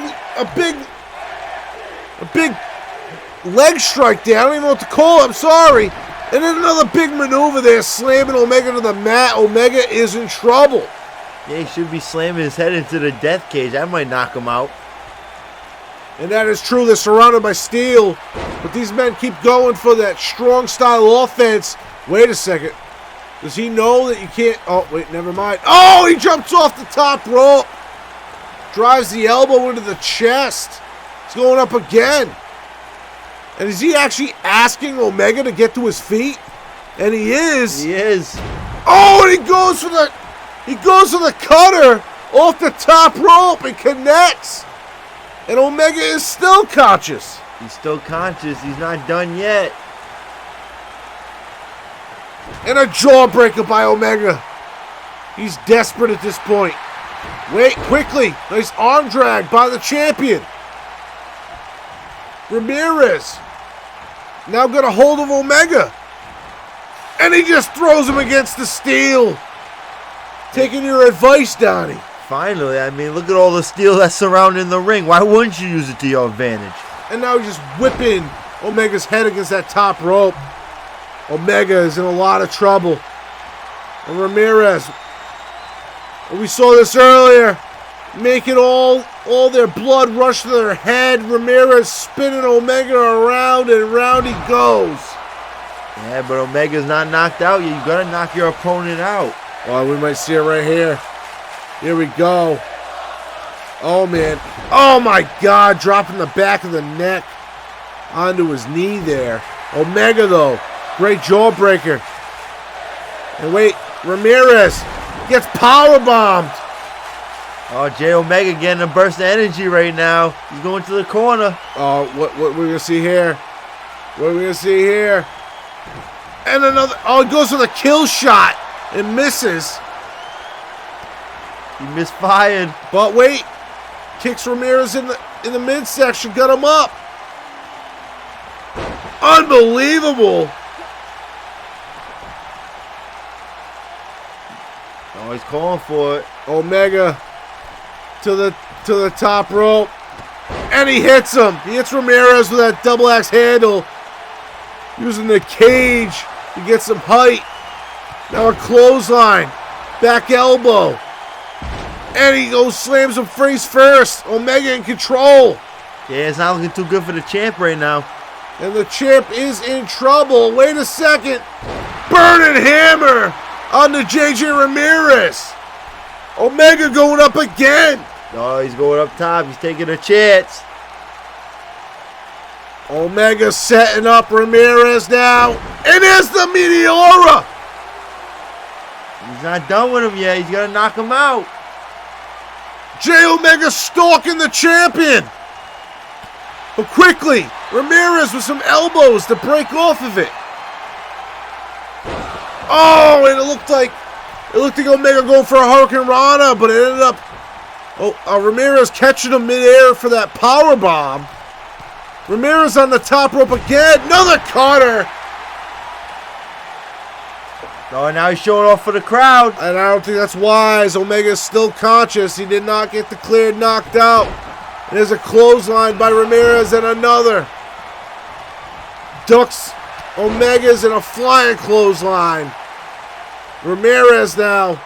leg strike there. I don't even know what to call it. I'm sorry. And then another big maneuver there, slamming Omega to the mat. Omega is in trouble. Yeah, he should be slamming his head into the death cage. That might knock him out. And that is true. They're surrounded by steel. But these men keep going for that strong style offense. Wait a second. Does he know that you can't... Oh, wait, never mind. Oh, he jumps off the top rope. Drives the elbow into the chest. He's going up again. And is he actually asking Omega to get to his feet? And he is. He is. Oh, and he goes for the cutter off the top rope and connects. And Omega is still conscious. He's still conscious. He's not done yet. And a jawbreaker by Omega. He's desperate at this point. Wait, quickly. Nice arm drag by the champion. Ramirez now got a hold of Omega. And he just throws him against the steel. Taking your advice, Donnie. Finally, I mean, look at all the steel that's surrounding the ring. Why wouldn't you use it to your advantage? And now he's just whipping Omega's head against that top rope. Omega is in a lot of trouble. And Ramirez, we saw this earlier, making all their blood rush to their head. Ramirez spinning Omega around and around he goes. Yeah, but Omega's not knocked out yet. You gotta knock your opponent out. Well, we might see it right here. Here we go. Oh, man. Oh, my God. Dropping the back of the neck onto his knee there. Omega, though. Great jawbreaker. And wait. Ramirez gets powerbombed. Oh, Jay Omega getting a burst of energy right now. He's going to the corner. Oh, what we're going to see here? What are we going to see here? And another. Oh, it goes for the kill shot. It misses. He misfired. But wait. Kicks Ramirez in the midsection. Got him up. Unbelievable. Oh, he's calling for it. Omega to the top rope. And he hits him. He hits Ramirez with that double axe handle. Using the cage to get some height. Now a clothesline. Back elbow. And he goes slams him face first. Omega in control. Yeah, it's not looking too good for the champ right now. And the champ is in trouble. Wait a second. Burning hammer on the JJ Ramirez. Omega going up again. Oh, he's going up top. He's taking a chance. Omega setting up Ramirez now. And there's the Meteora. He's not done with him yet. He's got to knock him out. Jay Omega stalking the champion. But quickly, Ramirez with some elbows to break off of it. Oh, and it looked like Omega going for a Hurricane Rana, but it ended up Ramirez catching him midair for that power bomb. Ramirez on the top rope again. Another cutter. Oh, now he's showing off for the crowd. And I don't think that's wise. Omega is still conscious. He did not get declared knocked out. And there's a clothesline by Ramirez and another. Ducks Omega's in a flying clothesline. Ramirez now.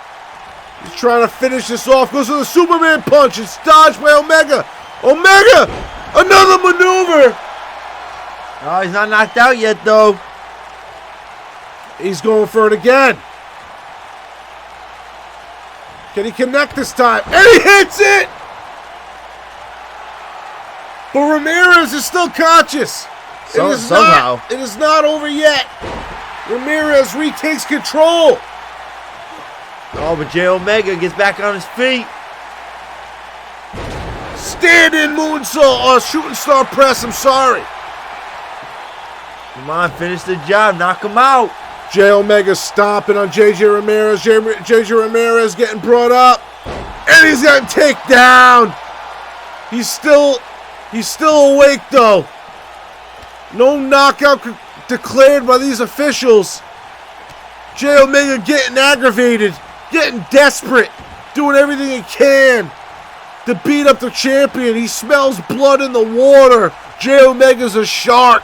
He's trying to finish this off. Goes to the Superman punch. It's dodged by Omega. Omega! Another maneuver! Oh, he's not knocked out yet, though. He's going for it again. Can he connect this time? And he hits it! But Ramirez is still conscious. Somehow. It is not over yet. Ramirez retakes control. Oh, but Jay Omega gets back on his feet. Stand-in moonsault. Shooting star press. I'm sorry. Come on, finish the job. Knock him out. Jay Omega stomping on JJ Ramirez. JJ Ramirez getting brought up. And he's getting taken down. He's still awake, though. No knockout declared by these officials. Jay Omega getting aggravated, getting desperate, doing everything he can to beat up the champion. He smells blood in the water. Jay Omega's a shark.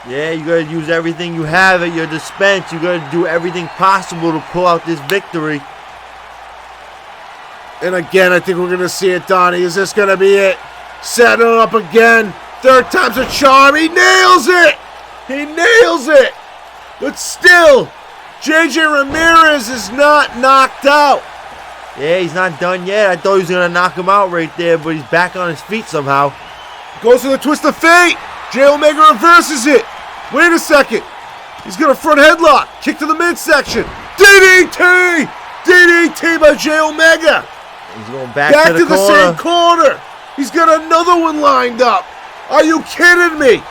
Yeah, you gotta use everything you have at your dispense. You gotta do everything possible to pull out this victory. And again, I think we're gonna see it, Donnie. Is this gonna be it? Setting it up again. Third time's a charm. He nails it. He nails it. But still, JJ Ramirez is not knocked out. Yeah, he's not done yet. I thought he was gonna knock him out right there, but he's back on his feet somehow. Goes for the twist of fate. Jay Omega reverses it. Wait a second. He's got a front headlock. Kick to the midsection. DDT! DDT by Jay Omega. He's going back to the corner. Same corner. He's got another one lined up. Are you kidding me?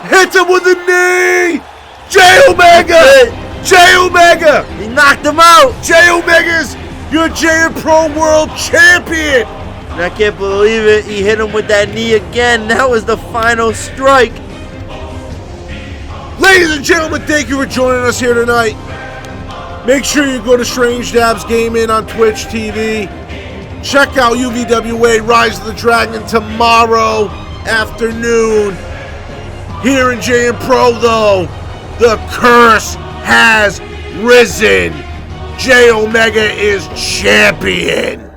Hits him with the knee. Jay Omega J Omega! He knocked him out. J Omega's your JMPro World Champion! And I can't believe it. He hit him with that knee again. That was the final strike. Ladies and gentlemen, thank you for joining us here tonight. Make sure you go to Strange Dabs Gaming on Twitch TV. Check out UVWA Rise of the Dragon tomorrow afternoon. Here in JMPro, though, the curse has risen. J Omega is champion.